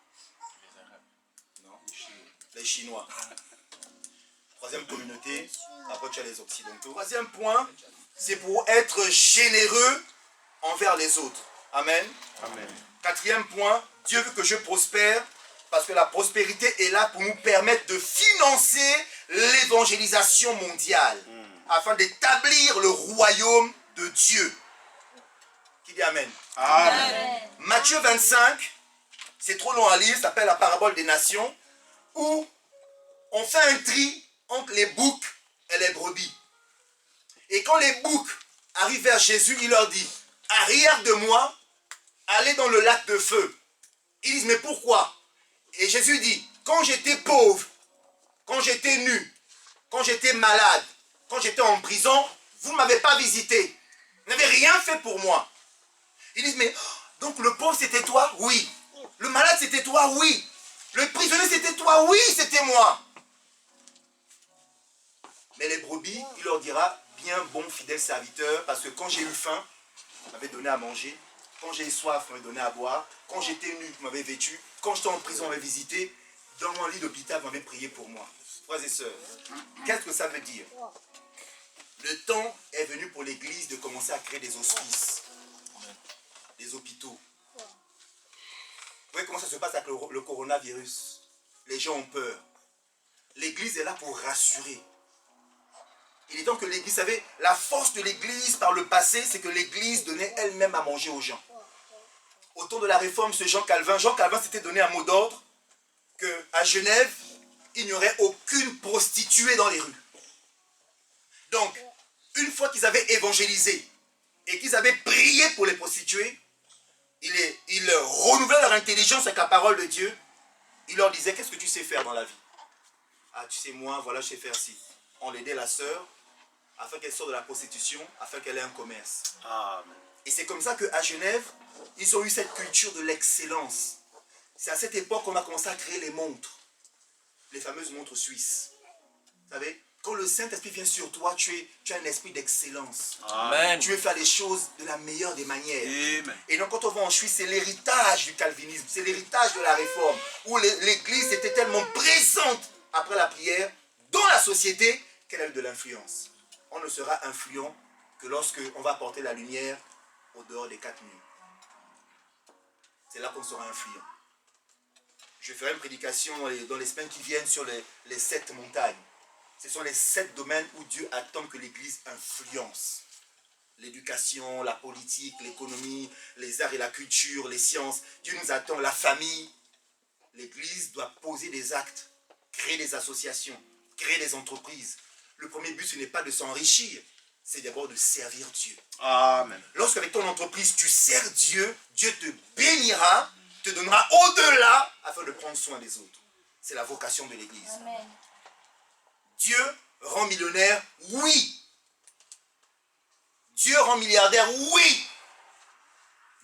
Non. Les Chinois. Troisième communauté, après tu as les Occidentaux. Troisième point, c'est pour être généreux envers les autres. Amen. Amen. Quatrième point, Dieu veut que je prospère parce que la prospérité est là pour nous permettre de financer l'évangélisation mondiale afin d'établir le royaume de Dieu. Qui dit Amen? Amen. Matthieu 25, c'est trop long à lire, ça s'appelle la parabole des nations, où on fait un tri entre les boucs et les brebis. Et quand les boucs arrivent vers Jésus, il leur dit, arrière de moi, allez dans le lac de feu. Ils disent, mais pourquoi? Et Jésus dit, quand j'étais pauvre, quand j'étais nu, quand j'étais malade, quand j'étais en prison, vous ne m'avez pas visité. Vous n'avez rien fait pour moi. Ils disent, mais donc le pauvre c'était toi? Oui. Le malade c'était toi? Oui. Le prisonnier c'était toi? Oui, c'était moi. Mais les brebis, il leur dira, bien bon fidèle serviteur, parce que quand j'ai eu faim, vous m'avez donné à manger. Quand j'ai eu soif, vous m'avez donné à boire. Quand j'étais nu, vous m'avez vêtu. Quand j'étais en prison, vous m'avez visité. Dans mon lit d'hôpital, vous m'avez prié pour moi. Frères et sœurs, qu'est-ce que ça veut dire? Le temps est venu pour l'Église de commencer à créer des hospices, des hôpitaux. Vous voyez comment ça se passe avec le coronavirus? Les gens ont peur. L'Église est là pour rassurer. Il est temps que l'Église, vous savez, la force de l'Église par le passé, c'est que l'Église donnait elle-même à manger aux gens. Au temps de la réforme, ce Jean Calvin s'était donné un mot d'ordre qu'à Genève, il n'y aurait aucune prostituée dans les rues. Donc, une fois qu'ils avaient évangélisé et qu'ils avaient prié pour les prostituées, ils renouvelaient leur intelligence avec la parole de Dieu. Il leur disait, qu'est-ce que tu sais faire dans la vie? Ah, tu sais, moi, voilà, je sais faire ci. On aidait la sœur afin qu'elle sorte de la prostitution, afin qu'elle ait un commerce. Amen. Et c'est comme ça qu'à Genève, ils ont eu cette culture de l'excellence. C'est à cette époque qu'on a commencé à créer les montres. Les fameuses montres suisses. Vous savez, quand le Saint-Esprit vient sur toi, tu as un esprit d'excellence. Amen. Tu veux faire les choses de la meilleure des manières. Amen. Et donc quand on va en Suisse, c'est l'héritage du calvinisme, c'est l'héritage de la réforme, où l'Église était tellement présente après la prière dans la société qu'elle a eu de l'influence. On ne sera influent que lorsque on va apporter la lumière au dehors des 4 murs. C'est là qu'on sera influent. Je ferai une prédication dans les semaines qui viennent sur les 7 montagnes. Ce sont les 7 domaines où Dieu attend que l'Église influence. L'éducation, la politique, l'économie, les arts et la culture, les sciences. Dieu nous attend, la famille. L'Église doit poser des actes, créer des associations, créer des entreprises. Le premier but, ce n'est pas de s'enrichir, c'est d'abord de servir Dieu. Amen. Lorsqu'avec ton entreprise, tu sers Dieu, Dieu te bénira, te donnera au-delà afin de prendre soin des autres. C'est la vocation de l'Église. Amen. Dieu rend millionnaire, oui. Dieu rend milliardaire, oui.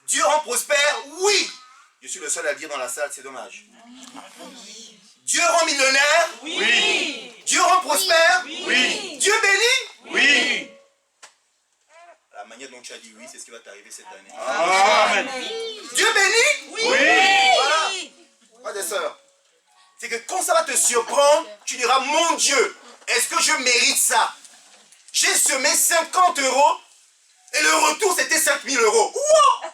Dieu rend prospère, oui. Je suis le seul à le dire dans la salle, c'est dommage. Dieu rend millionnaire, Oui. Dieu rend prospère, Oui. Dieu bénit. Oui. La manière dont tu as dit oui, c'est ce qui va t'arriver cette année. Amen. Dieu bénit. Oui. Voilà. Frères et sœurs, c'est que quand ça va te surprendre, tu diras, mon Dieu, est-ce que je mérite ça? J'ai semé 50 € et le retour c'était 5 000 €. Wow!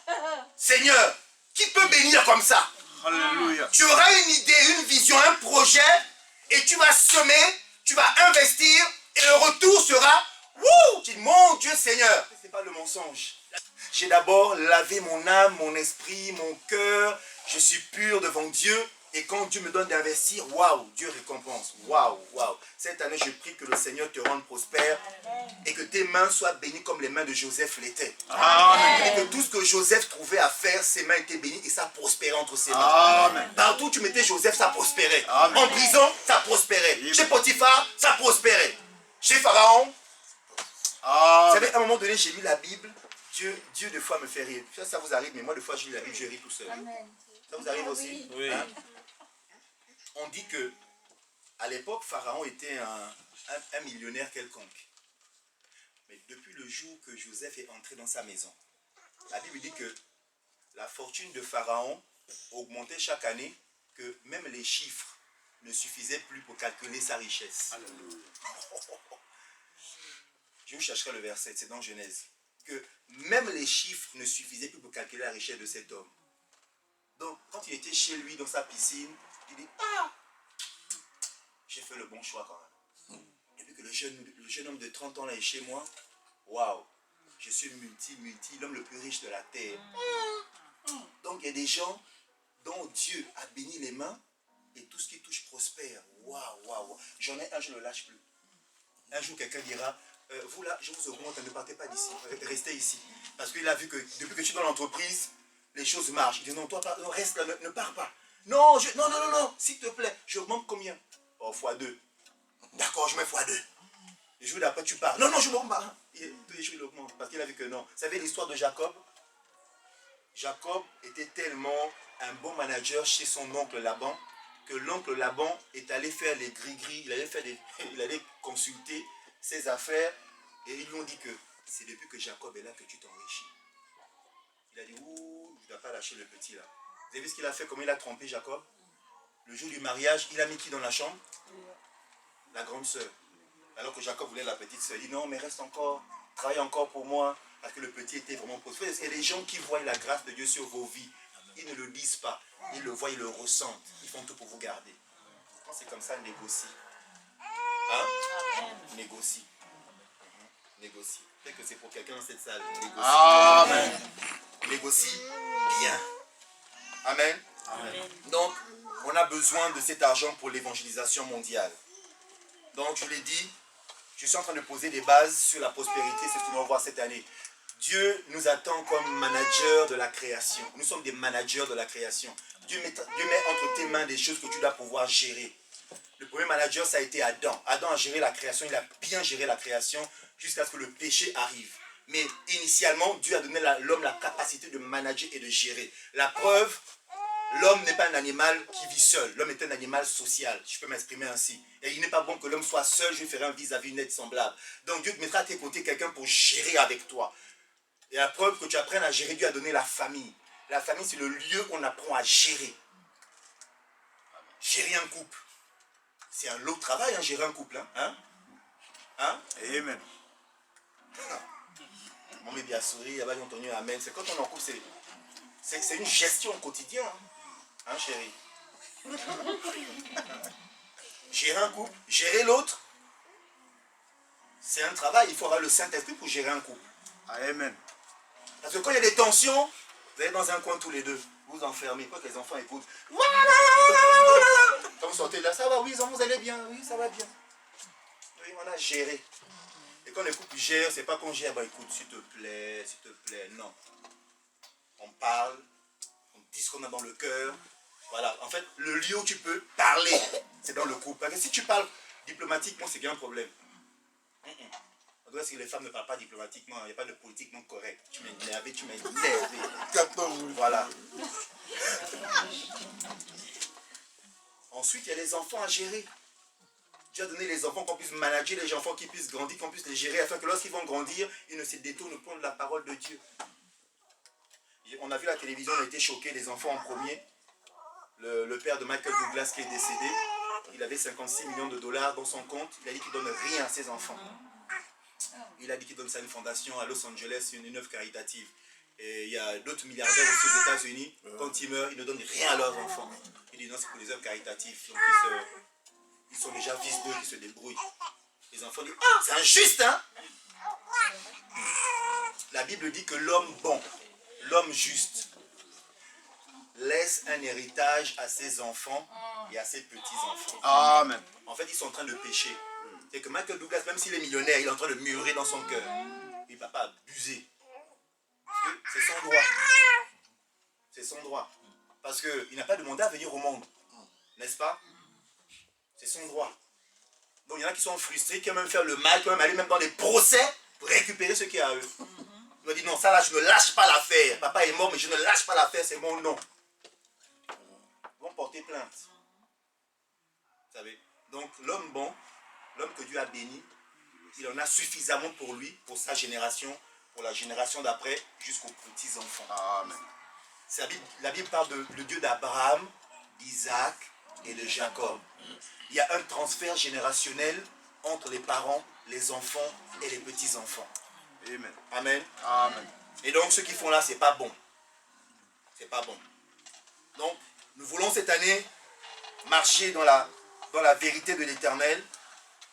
Seigneur, qui peut bénir comme ça? Alléluia. Tu auras une idée, une vision, un projet, et tu vas semer, tu vas investir, et le retour sera, wouh, tu dis, mon Dieu Seigneur. Ce n'est pas le mensonge. J'ai d'abord lavé mon âme, mon esprit, mon cœur. Je suis pur devant Dieu. Et quand Dieu me donne d'investir, waouh, Dieu récompense. Waouh, waouh. Cette année, je prie que le Seigneur te rende prospère et que tes mains soient bénies comme les mains de Joseph l'étaient. Et que tout ce que Joseph trouvait à faire, ses mains étaient bénies et ça prospérait entre ses mains. Amen. Partout où tu mettais Joseph, ça prospérait. Amen. En prison, ça prospérait. Chez Potiphar, ça prospérait. Chez Pharaon. Vous savez, à un moment donné, j'ai lu la Bible. Dieu des fois me fait rire. Ça vous arrive, mais moi, des fois, je lis la Bible, je ris tout seul. Ça vous arrive aussi? Oui. Hein? On dit que à l'époque, Pharaon était un millionnaire quelconque. Mais depuis le jour que Joseph est entré dans sa maison, la Bible dit que la fortune de Pharaon augmentait chaque année, que même les chiffres ne suffisaient plus pour calculer sa richesse. Alléluia. Je vous chercherai le verset, c'est dans Genèse. Que même les chiffres ne suffisaient plus pour calculer la richesse de cet homme. Donc, quand il était chez lui, dans sa piscine, il dit, ah, j'ai fait le bon choix quand même. Depuis que le jeune homme de 30 ans là est chez moi, waouh, je suis l'homme le plus riche de la terre. Donc, il y a des gens dont Dieu a béni les mains et tout ce qui touche prospère. Waouh, waouh. J'en ai un, je ne le lâche plus. Un jour, quelqu'un dira, vous là, je vous augmente, ne partez pas d'ici, restez ici. Parce qu'il a vu que depuis que je suis dans l'entreprise, les choses marchent. Il dit non, toi, non, reste là, ne pars pas. Non, non, s'il te plaît, j'augmente combien? Oh, x2. D'accord, je mets x2. Le jour d'après, tu pars. Non, je m'augmente pas. Tous les jours, il augmente. Parce qu'il a vu que non. Vous savez l'histoire de Jacob? Jacob était tellement un bon manager chez son oncle Laban que l'oncle Laban est allé faire les gris-gris. Il allait consulter ses affaires et ils lui ont dit que c'est depuis que Jacob est là que tu t'enrichis. Il a dit, ouh, je ne dois pas lâcher le petit là. Vous avez vu ce qu'il a fait, comment il a trompé Jacob? Le jour du mariage, il a mis qui dans la chambre? La grande sœur. Alors que Jacob voulait la petite sœur. Il dit, non, mais reste encore, travaille encore pour moi. Parce que le petit était vraiment prospère. Il y a des gens qui voient la grâce de Dieu sur vos vies. Ils ne le disent pas. Ils le voient, ils le ressentent. Ils font tout pour vous garder. Quand c'est comme ça, négocie. Hein? Négocie. Négocie. Peut-être que c'est pour quelqu'un dans cette salle. Négocie. Amen. Négocie bien. Amen. Amen. Donc, on a besoin de cet argent pour l'évangélisation mondiale. Donc, je l'ai dit, je suis en train de poser des bases sur la prospérité, c'est ce que nous allons voir cette année. Dieu nous attend comme managers de la création. Nous sommes des managers de la création. Dieu met entre tes mains des choses que tu dois pouvoir gérer. Le premier manager, ça a été Adam. Adam a géré la création, il a bien géré la création jusqu'à ce que le péché arrive. Mais initialement, Dieu a donné à l'homme la capacité de manager et de gérer. La preuve, l'homme n'est pas un animal qui vit seul. L'homme est un animal social. Je peux m'exprimer ainsi. Et il n'est pas bon que l'homme soit seul. Je lui ferai un vis-à-vis net semblable. Donc Dieu te mettra à tes côtés quelqu'un pour gérer avec toi. Et la preuve que tu apprennes à gérer, Dieu a donné la famille. La famille, c'est le lieu où on apprend à gérer. Gérer un couple. C'est un lot de travail, hein, gérer un couple. Hein? Amen. Mon bébé a souri, il y a pas entendu amen. C'est quand on est en couple, c'est une gestion au quotidien. Hein, chérie? Gérer un couple, gérer l'autre, c'est un travail. Il faut avoir le Saint-Esprit pour gérer un couple. Amen. Parce que quand il y a des tensions, vous allez dans un coin tous les deux, vous vous enfermez, pas que les enfants écoutent. Quand vous sortez là, ça va, oui, vous allez bien, oui, ça va bien. Oui, on a géré. Et quand le couple gère, c'est pas qu'on gère, bah écoute, s'il te plaît, non. On parle, on dit ce qu'on a dans le cœur. Voilà, en fait, le lieu où tu peux parler, c'est dans le couple. Parce que si tu parles diplomatiquement, c'est qu'il y a un problème. En tout cas, si les femmes ne parlent pas diplomatiquement, il n'y a pas de politiquement correct. Tu m'as énervé, tu m'as énervé. Voilà. Ensuite, il y a les enfants à gérer. Dieu a donné les enfants qu'on puisse manager, les enfants qui puissent grandir, qu'on puisse les gérer, afin que lorsqu'ils vont grandir, ils ne se détournent point de la parole de Dieu. On a vu la télévision, on a été choqués, les enfants en premier. Le père de Michael Douglas qui est décédé, il avait 56 millions de dollars dans son compte. Il a dit qu'il ne donne rien à ses enfants. Il a dit qu'il donne ça à une fondation à Los Angeles, une œuvre caritative. Et il y a d'autres milliardaires aussi aux États-Unis, quand ils meurent, ils ne donnent rien à leurs enfants. Ils disent non, c'est pour les œuvres caritatives. Donc ils sont déjà fils d'eux qui se débrouillent. Les enfants disent ah, c'est injuste, hein? La Bible dit que l'homme bon, l'homme juste, laisse un héritage à ses enfants et à ses petits-enfants. Amen. En fait, ils sont en train de pécher. C'est que Michael Douglas, même s'il est millionnaire, il est en train de murmurer dans son cœur. Il ne va pas abuser. Parce que c'est son droit. C'est son droit. Parce qu'il n'a pas demandé à venir au monde. N'est-ce pas? C'est son droit. Donc il y en a qui sont frustrés, qui vont même faire le mal, qui vont même aller même dans des procès pour récupérer ce qui est à eux. Ils vont dire non, ça là, je ne lâche pas l'affaire. Papa est mort, mais je ne lâche pas l'affaire, c'est mon nom. Ils vont porter plainte. Vous savez? Donc l'homme bon, l'homme que Dieu a béni, il en a suffisamment pour lui, pour sa génération, pour la génération d'après, jusqu'aux petits-enfants. Amen. La Bible parle de Dieu d'Abraham, d'Isaac et de Jacob. Il y a un transfert générationnel entre les parents, les enfants et les petits-enfants. Amen. Amen. Amen. Et donc ce qu'ils font là, c'est pas bon. C'est pas bon. Donc nous voulons cette année marcher dans la vérité de l'Éternel.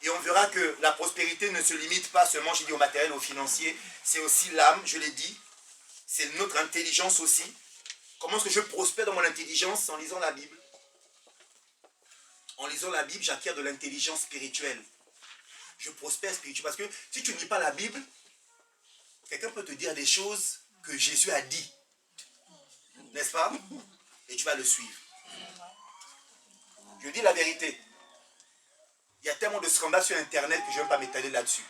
Et on verra que la prospérité ne se limite pas seulement, j'ai dit, au matériel, au financier. C'est aussi l'âme, je l'ai dit. C'est notre intelligence aussi. Comment est-ce que je prospère dans mon intelligence? En lisant la Bible. En lisant la Bible, j'acquiers de l'intelligence spirituelle. Je prospère spirituellement. Parce que si tu ne lis pas la Bible, quelqu'un peut te dire des choses que Jésus a dit. N'est-ce pas? Et tu vas le suivre. Je dis la vérité. Il y a tellement de scandales sur Internet que je ne vais pas m'étaler là-dessus.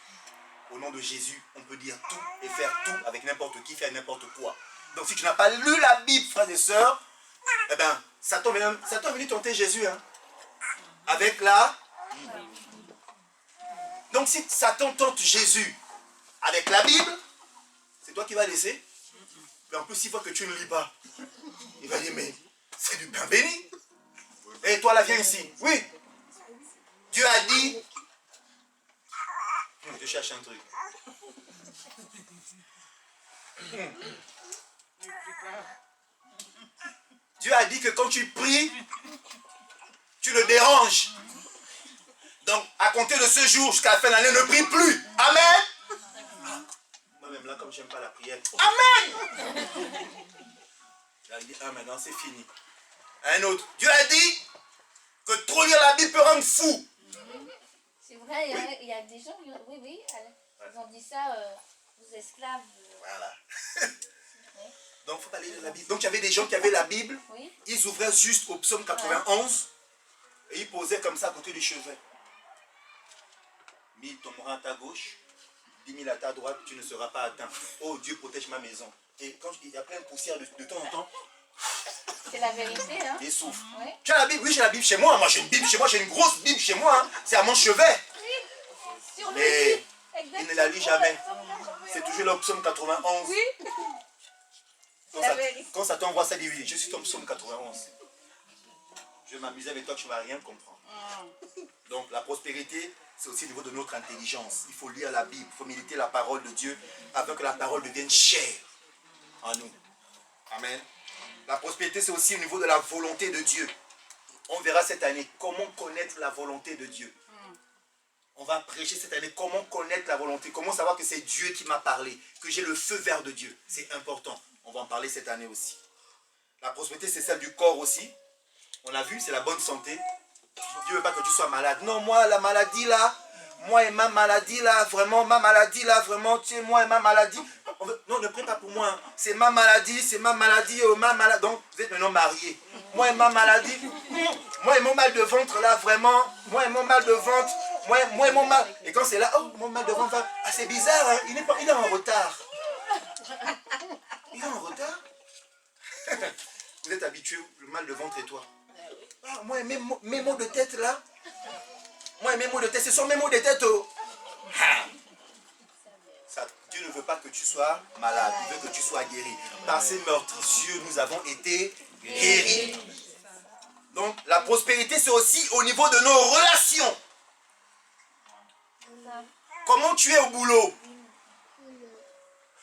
Au nom de Jésus, on peut dire tout et faire tout avec n'importe qui, faire n'importe quoi. Donc si tu n'as pas lu la Bible, frères et sœurs, eh bien, Satan est venu tenter Jésus. Hein, avec la... Donc si Satan tente Jésus avec la Bible, c'est toi qui vas laisser. Mais en plus, s'il voit que tu ne lis pas, il va dire, mais c'est du pain béni. Et toi là, viens ici. Oui. Dieu a dit... Je cherche un truc. Dieu a dit que quand tu pries, tu le déranges. Donc, à compter de ce jour jusqu'à la fin de l'année, ne prie plus. Amen. Moi-même là, comme j'aime pas la prière. Amen. Là, il dit, ah, maintenant c'est fini. Un autre. Dieu a dit que trop lire la Bible peut rendre fou. C'est vrai, il y a des gens, oui, ils ont dit ça aux esclaves. Voilà. Donc, il ne faut pas lire la Bible. Donc, il y avait des gens qui avaient la Bible, Oui. ils ouvraient juste au psaume 91 et ils posaient comme ça à côté du chevet. 1000 tomberont à ta gauche, 10 000 à ta droite, tu ne seras pas atteint. Oh, Dieu protège ma maison. Et quand il y a plein de poussière de temps en temps, C'est la vérité, hein? il souffle. Oui. Tu as la Bible? Oui, j'ai la Bible chez moi. Moi, j'ai une Bible chez moi, j'ai une grosse Bible chez moi. Hein. C'est à mon chevet. Sur le Mais lit. Exactement. il ne la lit jamais. C'est toujours le psaume 91. Oui. Quand Satan voit ça, il dit oui, je suis ton psaume 91. Je vais m'amuser avec toi, tu ne vas rien comprendre. Donc la prospérité, c'est aussi au niveau de notre intelligence. Il faut lire la Bible, il faut méditer la parole de Dieu afin que la parole devienne chère en nous. Amen. La prospérité, c'est aussi au niveau de la volonté de Dieu. On verra cette année comment connaître la volonté de Dieu. On va prêcher cette année comment connaître la volonté, comment savoir que c'est Dieu qui m'a parlé, que j'ai le feu vert de Dieu. C'est important. On va en parler cette année aussi. La prospérité, c'est celle du corps aussi. On a vu, c'est la bonne santé. Dieu ne veut pas que tu sois malade. Non, moi, la maladie là, moi et ma maladie là, vraiment, ma maladie là, vraiment, tu sais, moi et ma maladie. Non, ne prie pas pour moi. Hein. C'est ma maladie, oh, ma maladie. Donc, vous êtes maintenant mariés. Moi et ma maladie, moi et mon mal de ventre là, vraiment, moi et mon mal de ventre, moi et mon mal. Et quand c'est là, oh, mon mal de ventre, ah, c'est bizarre, hein, il est en retard. Il est en retard. Vous êtes habitué, le mal de ventre et toi. Ah, moi et mes maux de tête là, moi et mes maux de tête, ce sont mes maux de tête. Oh. Ah. Ça, Dieu ne veut pas que tu sois malade, il veut que tu sois guéri. Par ces meurtrissures, nous avons été guéris. Donc la prospérité, c'est aussi au niveau de nos relations. Comment tu es au boulot?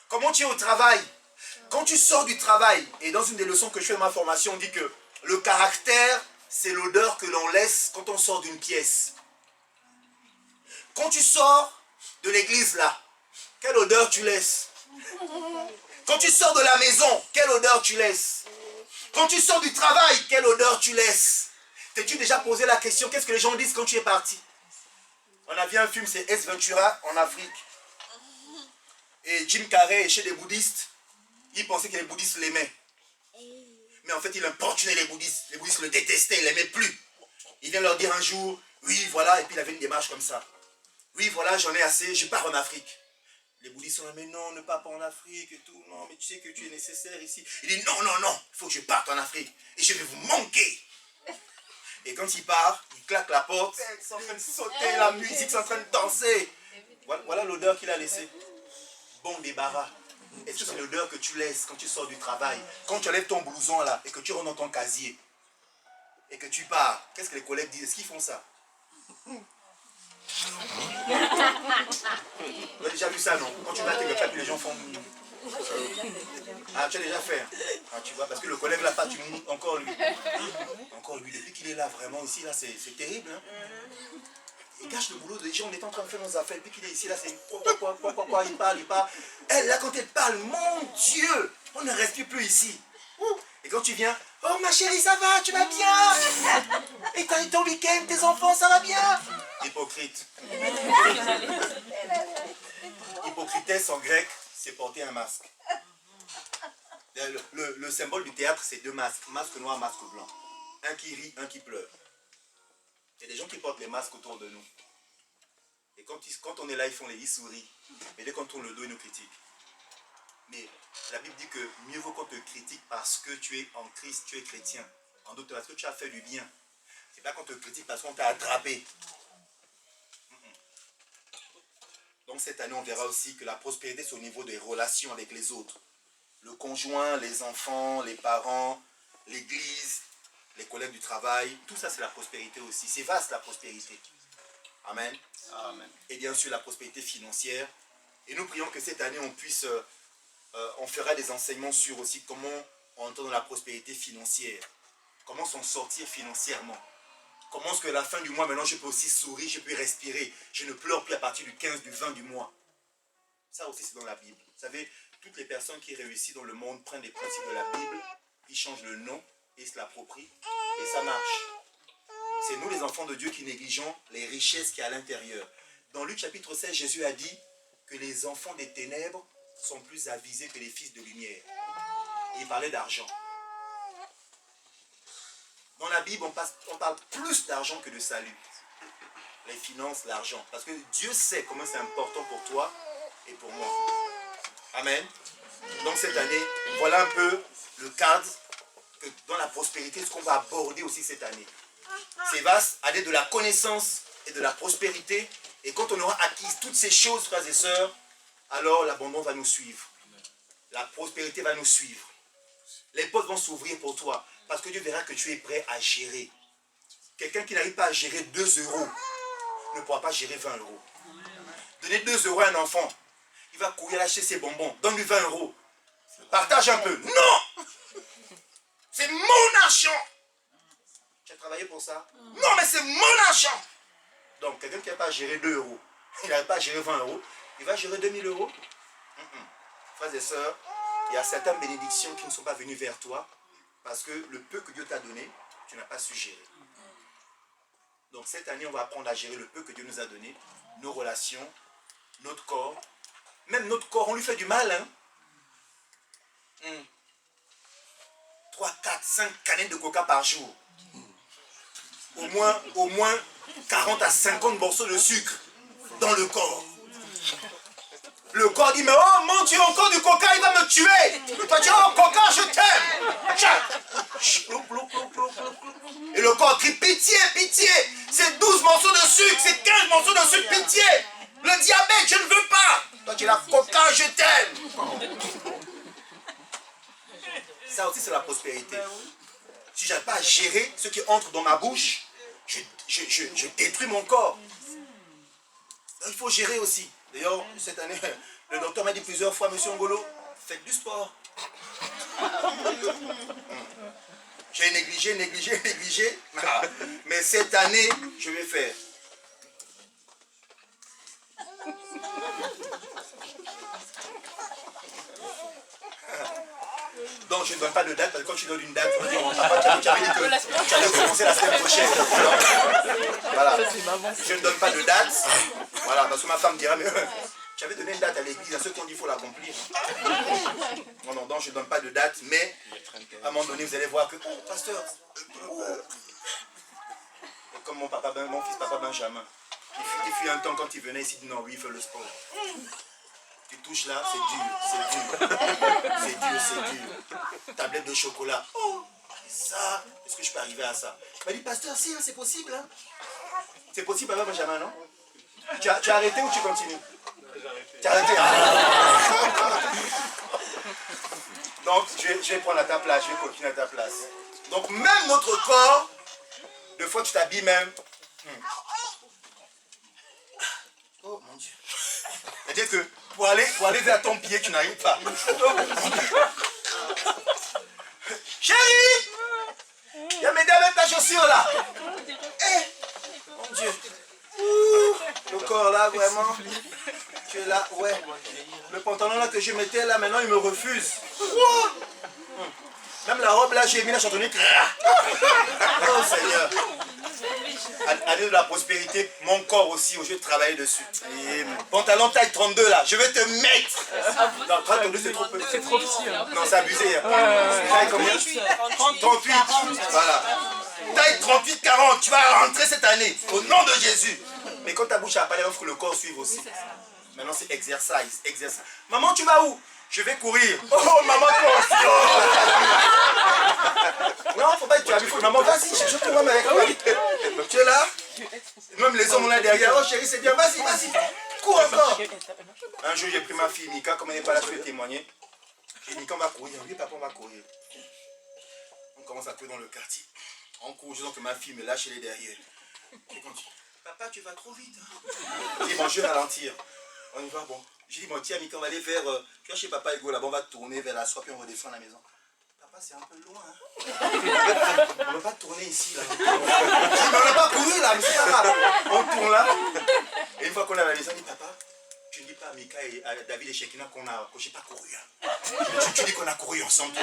Comment tu es au travail? Quand tu sors du travail, et dans une des leçons que je fais dans ma formation, on dit que le caractère, c'est l'odeur que l'on laisse quand on sort d'une pièce. Quand tu sors de l'église là, quelle odeur tu laisses? Quand tu sors de la maison, quelle odeur tu laisses? Quand tu sors du travail, quelle odeur tu laisses? T'es-tu déjà posé la question, qu'est-ce que les gens disent quand tu es parti? On a vu un film, c'est S. Ventura en Afrique. Et Jim Carrey est chez des bouddhistes. Il pensait que les bouddhistes l'aimaient. Mais en fait, il importunait les bouddhistes. Les bouddhistes le détestaient, ils ne l'aimaient plus. Il vient leur dire un jour, oui, voilà, et puis il avait une démarche comme ça. Oui, voilà, j'en ai assez, je pars en Afrique. Les bouddhistes sont là, mais non, ne pars pas en Afrique et tout. Non, mais tu sais que tu es nécessaire ici. Il dit, non, non, non, il faut que je parte en Afrique. Et je vais vous manquer. Et quand il part, il claque la porte, ils sont en train de sauter, la musique, ils sont en train de danser. Voilà l'odeur qu'il a laissée. Bon débarras. Est-ce que c'est l'odeur que tu laisses quand tu sors du travail? Quand tu enlèves ton blouson là et que tu rentres dans ton casier et que tu pars, qu'est-ce que les collègues disent? Est-ce qu'ils font ça? Tu as déjà vu ça, non? Quand tu vas quelque part, les gens font... Ah, tu as déjà fait. Ah, tu vois, parce que le collègue là, pas, tu montes encore lui. Encore lui, depuis qu'il est là, vraiment ici, là, c'est terrible. Hein? Il gâche le boulot des gens, on est en train de faire nos affaires, depuis qu'il est ici, là, c'est quoi, il parle. Elle, là, quand elle parle, mon Dieu, on ne respire plus ici. Et quand tu viens, oh ma chérie, ça va, tu vas bien? Et ton week-end, tes enfants, ça va bien? Hypocrite. Hypocritesse en grec, c'est porter un masque. Le symbole du théâtre, c'est deux masques, masque noir, masque blanc. Un qui rit, un qui pleure. Il y a des gens qui portent les masques autour de nous. Et quand on est là, ils sourient. Mais dès qu'on tourne le dos, ils nous critiquent. Mais la Bible dit que mieux vaut qu'on te critique parce que tu es en Christ, tu es chrétien. En d'autres, parce que tu as fait du bien. C'est pas qu'on te critique parce qu'on t'a attrapé. Donc cette année, on verra aussi que la prospérité, c'est au niveau des relations avec les autres. Le conjoint, les enfants, les parents, l'église, les collègues du travail. Tout ça, c'est la prospérité aussi. C'est vaste, la prospérité. Amen. Amen. Et bien sûr, la prospérité financière. Et nous prions que cette année, on puisse... on fera des enseignements sur aussi comment on entend dans la prospérité financière. Comment s'en sortir financièrement. Comment est-ce que à la fin du mois, maintenant, je peux aussi sourire, je peux respirer. Je ne pleure plus à partir du 15, du 20 du mois. Ça aussi, c'est dans la Bible. Vous savez, toutes les personnes qui réussissent dans le monde prennent les principes de la Bible, ils changent le nom, ils se l'approprient, et ça marche. C'est nous, les enfants de Dieu, qui négligeons les richesses qu'il y a à l'intérieur. Dans Luc chapitre 16, Jésus a dit que les enfants des ténèbres sont plus avisés que les fils de lumière. Et il parlait d'argent. Dans la Bible, on parle plus d'argent que de salut. Les finances, l'argent. Parce que Dieu sait comment c'est important pour toi et pour moi. Amen. Donc cette année, voilà un peu le cadre que dans la prospérité, ce qu'on va aborder aussi cette année. C'est vaste, aller de la connaissance et de la prospérité. Et quand on aura acquis toutes ces choses, frères et sœurs, alors l'abondance va nous suivre. La prospérité va nous suivre. Les portes vont s'ouvrir pour toi. Parce que Dieu verra que tu es prêt à gérer. Quelqu'un qui n'arrive pas à gérer 2 € ne pourra pas gérer 20 €. Donner 2 € à un enfant, il va courir acheter ses bonbons. Donne-lui 20 €. Partage un peu. Non! C'est mon argent! Tu as travaillé pour ça? Non, mais c'est mon argent! Donc, quelqu'un qui n'a pas à gérer 2 €, il n'arrive pas à gérer 20 €, il va gérer 2000 €. Frères et sœurs, il y a certaines bénédictions qui ne sont pas venues vers toi parce que le peu que Dieu t'a donné, tu n'as pas su gérer. Donc cette année, on va apprendre à gérer le peu que Dieu nous a donné, nos relations, notre corps. Même notre corps, on lui fait du mal. Hein? 3, 4, 5 canettes de coca par jour. Au moins 40 à 50 morceaux de sucre dans le corps. Le corps dit, mais oh mon Dieu, encore du coca, il va me tuer. Toi tu dis, oh coca, je t'aime. Et le corps crie, pitié, pitié. C'est 12 morceaux de sucre, c'est 15 morceaux de sucre, pitié. Le diabète, je ne veux pas. Toi tu dis, la coca, je t'aime. Ça aussi c'est la prospérité. Si je n'arrive pas à gérer ce qui entre dans ma bouche, je détruis mon corps. Il faut gérer aussi. D'ailleurs, cette année, le docteur m'a dit plusieurs fois, Monsieur Ngolo, faites du sport. J'ai négligé. Ah, mais cette année, je vais faire. Donc je ne donne pas de date, parce que quand tu donnes une date, tu avais dit que tu allais commencer la semaine prochaine. Voilà. Je ne donne pas de date. Voilà, parce que ma femme dira, mais tu avais donné une date à l'église, à ceux qui ont dit qu'il faut l'accomplir. Non, non, donc je ne donne pas de date, mais à un moment donné, vous allez voir que, oh, pasteur, comme mon fils papa Benjamin, il fut un temps quand il venait ici, il dit non, oui, il fait le sport. Tu touches là, c'est dur. Tablette de chocolat. Oh, ça, est-ce que je peux arriver à ça? Il m'a dit, pasteur, si, hein, c'est possible. Hein? C'est possible, papa Benjamin, non? Tu as arrêté ou tu continues? Tu as arrêté. Donc, je vais prendre à ta place, je vais continuer à ta place. Donc, même notre corps, deux fois tu t'habilles même. Oh mon Dieu. C'est-à-dire que pour aller vers ton pied, tu n'arrives pas. Chérie, viens m'aider avec ta chaussure là. Mon Dieu. Le corps là, vraiment. Tu es là, ouais. Le pantalon là que je mettais là, maintenant il me refuse. Même la robe là, j'ai mis la chantonnée. Oh Seigneur. Année de la prospérité, mon corps aussi, je vais travailler dessus. Et pantalon taille 32 là, je vais te mettre. Non, 32 c'est trop petit. C'est trop petit. Hein. Non, c'est abusé. Taille combien? 38. Voilà. Taille 38-40, tu vas rentrer cette année, au nom de Jésus. Mais quand ta bouche a parlé, il faut que le corps suive aussi. Maintenant c'est exercice. Maman, tu vas où? Je vais courir. Oh, maman, toi aussi. Oh. Non, faut pas être tu as vu. Maman, vas-y, je te vois avec toi. Tu es là? Même les hommes là derrière. Oh chérie, c'est bien. Vas-y. Cours encore. Un jour, j'ai pris ma fille Mika, comme elle n'est pas là, je vais témoigner. J'ai dit, Mika, on va courir. Oui, papa, on va courir. On commence à courir dans le quartier. On court, je sens que ma fille me lâche, elle est derrière. Et quand papa, tu vas trop vite. J'ai dit, bon, je vais ralentir. On y va, bon. J'ai dit, bon, tiens, Mika, on va aller vers. Tu vois, chez papa Ego, là-bas, on va tourner vers la soie, puis on redescend à la maison. Papa, c'est un peu loin. Hein? On ne va pas tourner ici, là. Mais on n'a pas couru, là, mais c'est pas grave. On tourne là. Et une fois qu'on est à la maison, on dit, papa, tu ne dis pas à Mika et à David et Shekina que je n'ai pas couru. Hein? Tu dis qu'on a couru ensemble.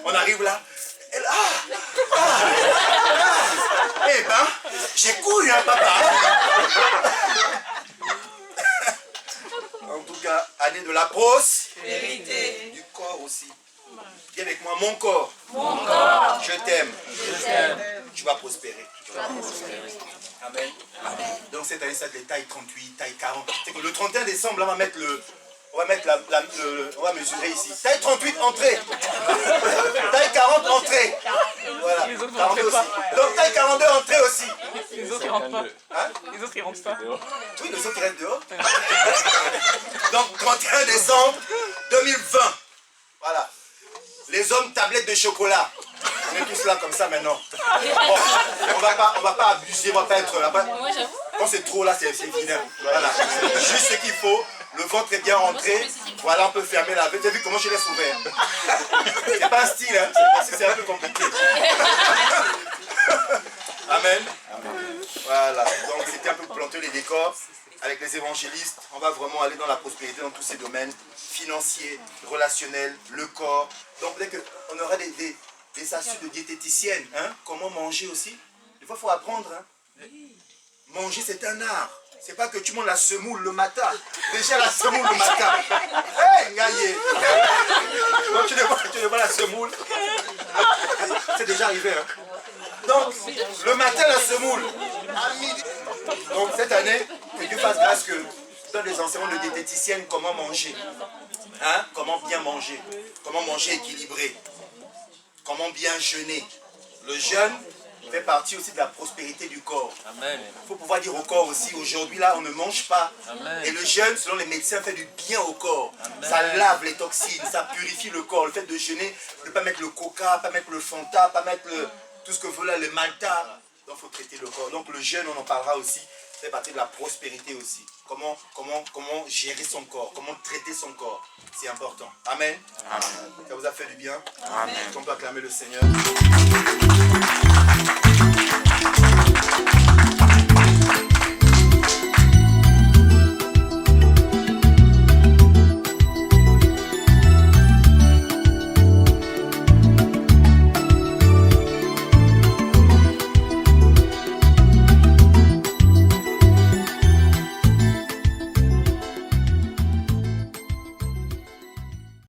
On arrive là. Elle, eh ben, j'ai couru, hein, papa. En tout cas, année de la prospérité. Du corps aussi. Dis avec moi, mon corps. Je t'aime. Tu vas prospérer. Amen. Donc cette année, ça c'est taille 38, taille 40. C'est que le 31 décembre, là, on va mettre on va mesurer ici. Taille 38, entrée. Taille 40, entrée. Voilà. 42 aussi. Donc taille 42, entrée aussi. Les autres, ils rentrent pas. Hein? Les autres, ils rentrent pas. Oui, les autres, ils restent dehors. Donc 31 décembre 2020. Voilà. Les hommes, tablettes de chocolat. On est tous là comme ça maintenant. Bon, on va pas abuser, on va pas être là. Quand c'est trop là, c'est évident. Voilà. Juste ce qu'il faut. Le ventre est bien rentré. Voilà, on peut fermer la veille. Tu as vu comment je laisse ouvert? C'est pas un style, hein. C'est un peu compliqué. Amen. Voilà. Donc c'était un peu planter les décors. Avec les évangélistes, on va vraiment aller dans la prospérité dans tous ces domaines. Financiers, relationnels, le corps. Donc peut-être qu'on aura des astuces de diététicienne. Hein? Comment manger aussi. Des fois, il faut apprendre. Hein? Manger, c'est un art. C'est pas que tu manges la semoule le matin. Déjà la semoule le matin. Hé, gaillé. Quand tu ne vois la semoule. C'est déjà arrivé. Hein? Donc, le matin, la semoule. À midi. Donc, cette année, que Dieu fasse grâce que dans les enseignements de diététicienne, comment manger. Hein? Comment bien manger. Comment manger équilibré. Comment bien jeûner. Le jeûne fait partie aussi de la prospérité du corps. Amen. Il faut pouvoir dire au corps aussi, aujourd'hui là, on ne mange pas. Amen. Et le jeûne, selon les médecins, fait du bien au corps. Amen. Ça lave les toxines, ça purifie le corps. Le fait de jeûner, de ne pas mettre le coca, pas mettre le fanta, pas mettre tout ce que veut là, le malta. Donc il faut traiter le corps. Donc le jeûne, on en parlera aussi fait partie de la prospérité aussi. Comment gérer son corps, comment traiter son corps. C'est important. Amen. Amen. Ça vous a fait du bien? Amen. On peut acclamer le Seigneur.